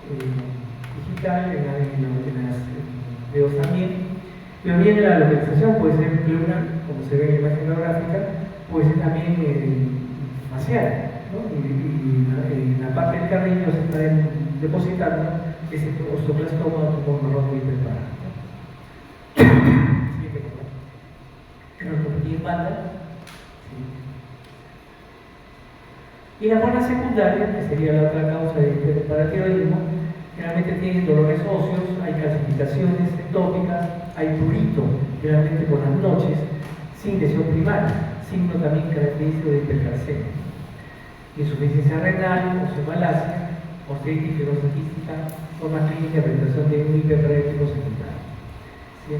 digital, en los dedos también, pero bien la localización puede ser pleural, como se ve en la imagen radiográfica, puede ser también facial, ¿no? Y la parte del carrillo se está depositando ese osteoclastoma o tumor marrón de hiperparo. Queratopatía en banda. Y la forma secundaria, que sería la otra causa de hiperparatiroidismo, generalmente tienen dolores óseos, hay calcificaciones ectópicas, hay prurito, generalmente por las noches, sin lesión primaria, signo también característico de hipercalcemia. Insuficiencia renal, osteomalacia, osteitis fibrosis forma clínica de presentación de un hiperparatiroidismo secundario. ¿Sí?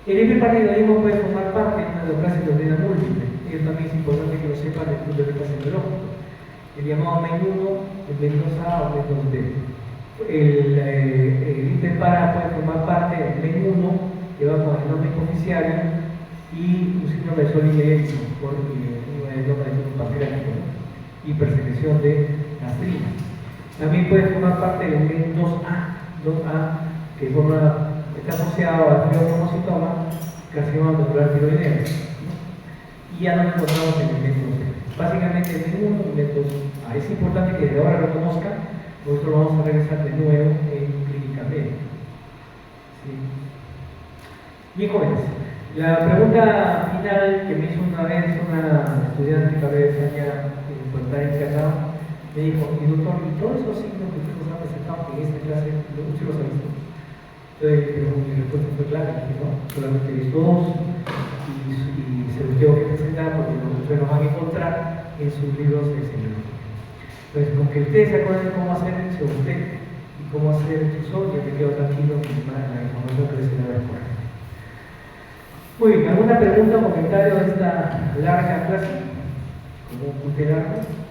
El hiperparatiroidismo puede formar parte de una neoplasia endógena múltiple. Eso también es importante que lo sepan desde el punto de vista semiológico. El llamado MEN1, el MEN2A o MEN2B. El hiperpara puede formar parte del MEN1, que va con el nombre hipoficiario, y un síndrome de sol y por un adenoma de tipo pancreático, hipersecreción de gastrina. También puede formar parte del MEN2A, que está asociado al tiroidocitoma, carcinoma medular tiroideo. Y ya no lo encontramos en el MEN2B. Básicamente el MEN1 y el MEN2A. Es importante que desde ahora lo conozcan, nosotros lo vamos a revisar de nuevo en clínica médica. ¿Sí? Bien, jóvenes. La pregunta final que me hizo una vez una estudiante que había en Puerto Rico, me dijo, y doctor, ¿y todos esos signos que usted nos ha presentado en esta clase, sí los ha visto? Entonces, mi respuesta fue clara, dije, no, solamente he visto dos, y se los tengo que presentar porque ustedes los van a encontrar en sus libros de semiología. Entonces, con que ustedes se acuerden cómo hacer eso, usted y cómo hacer el chuzón, ya me quedo tranquilo que la información que les voy a dar. Muy bien, ¿alguna pregunta o comentario de esta larga clase? Como tutelarnos.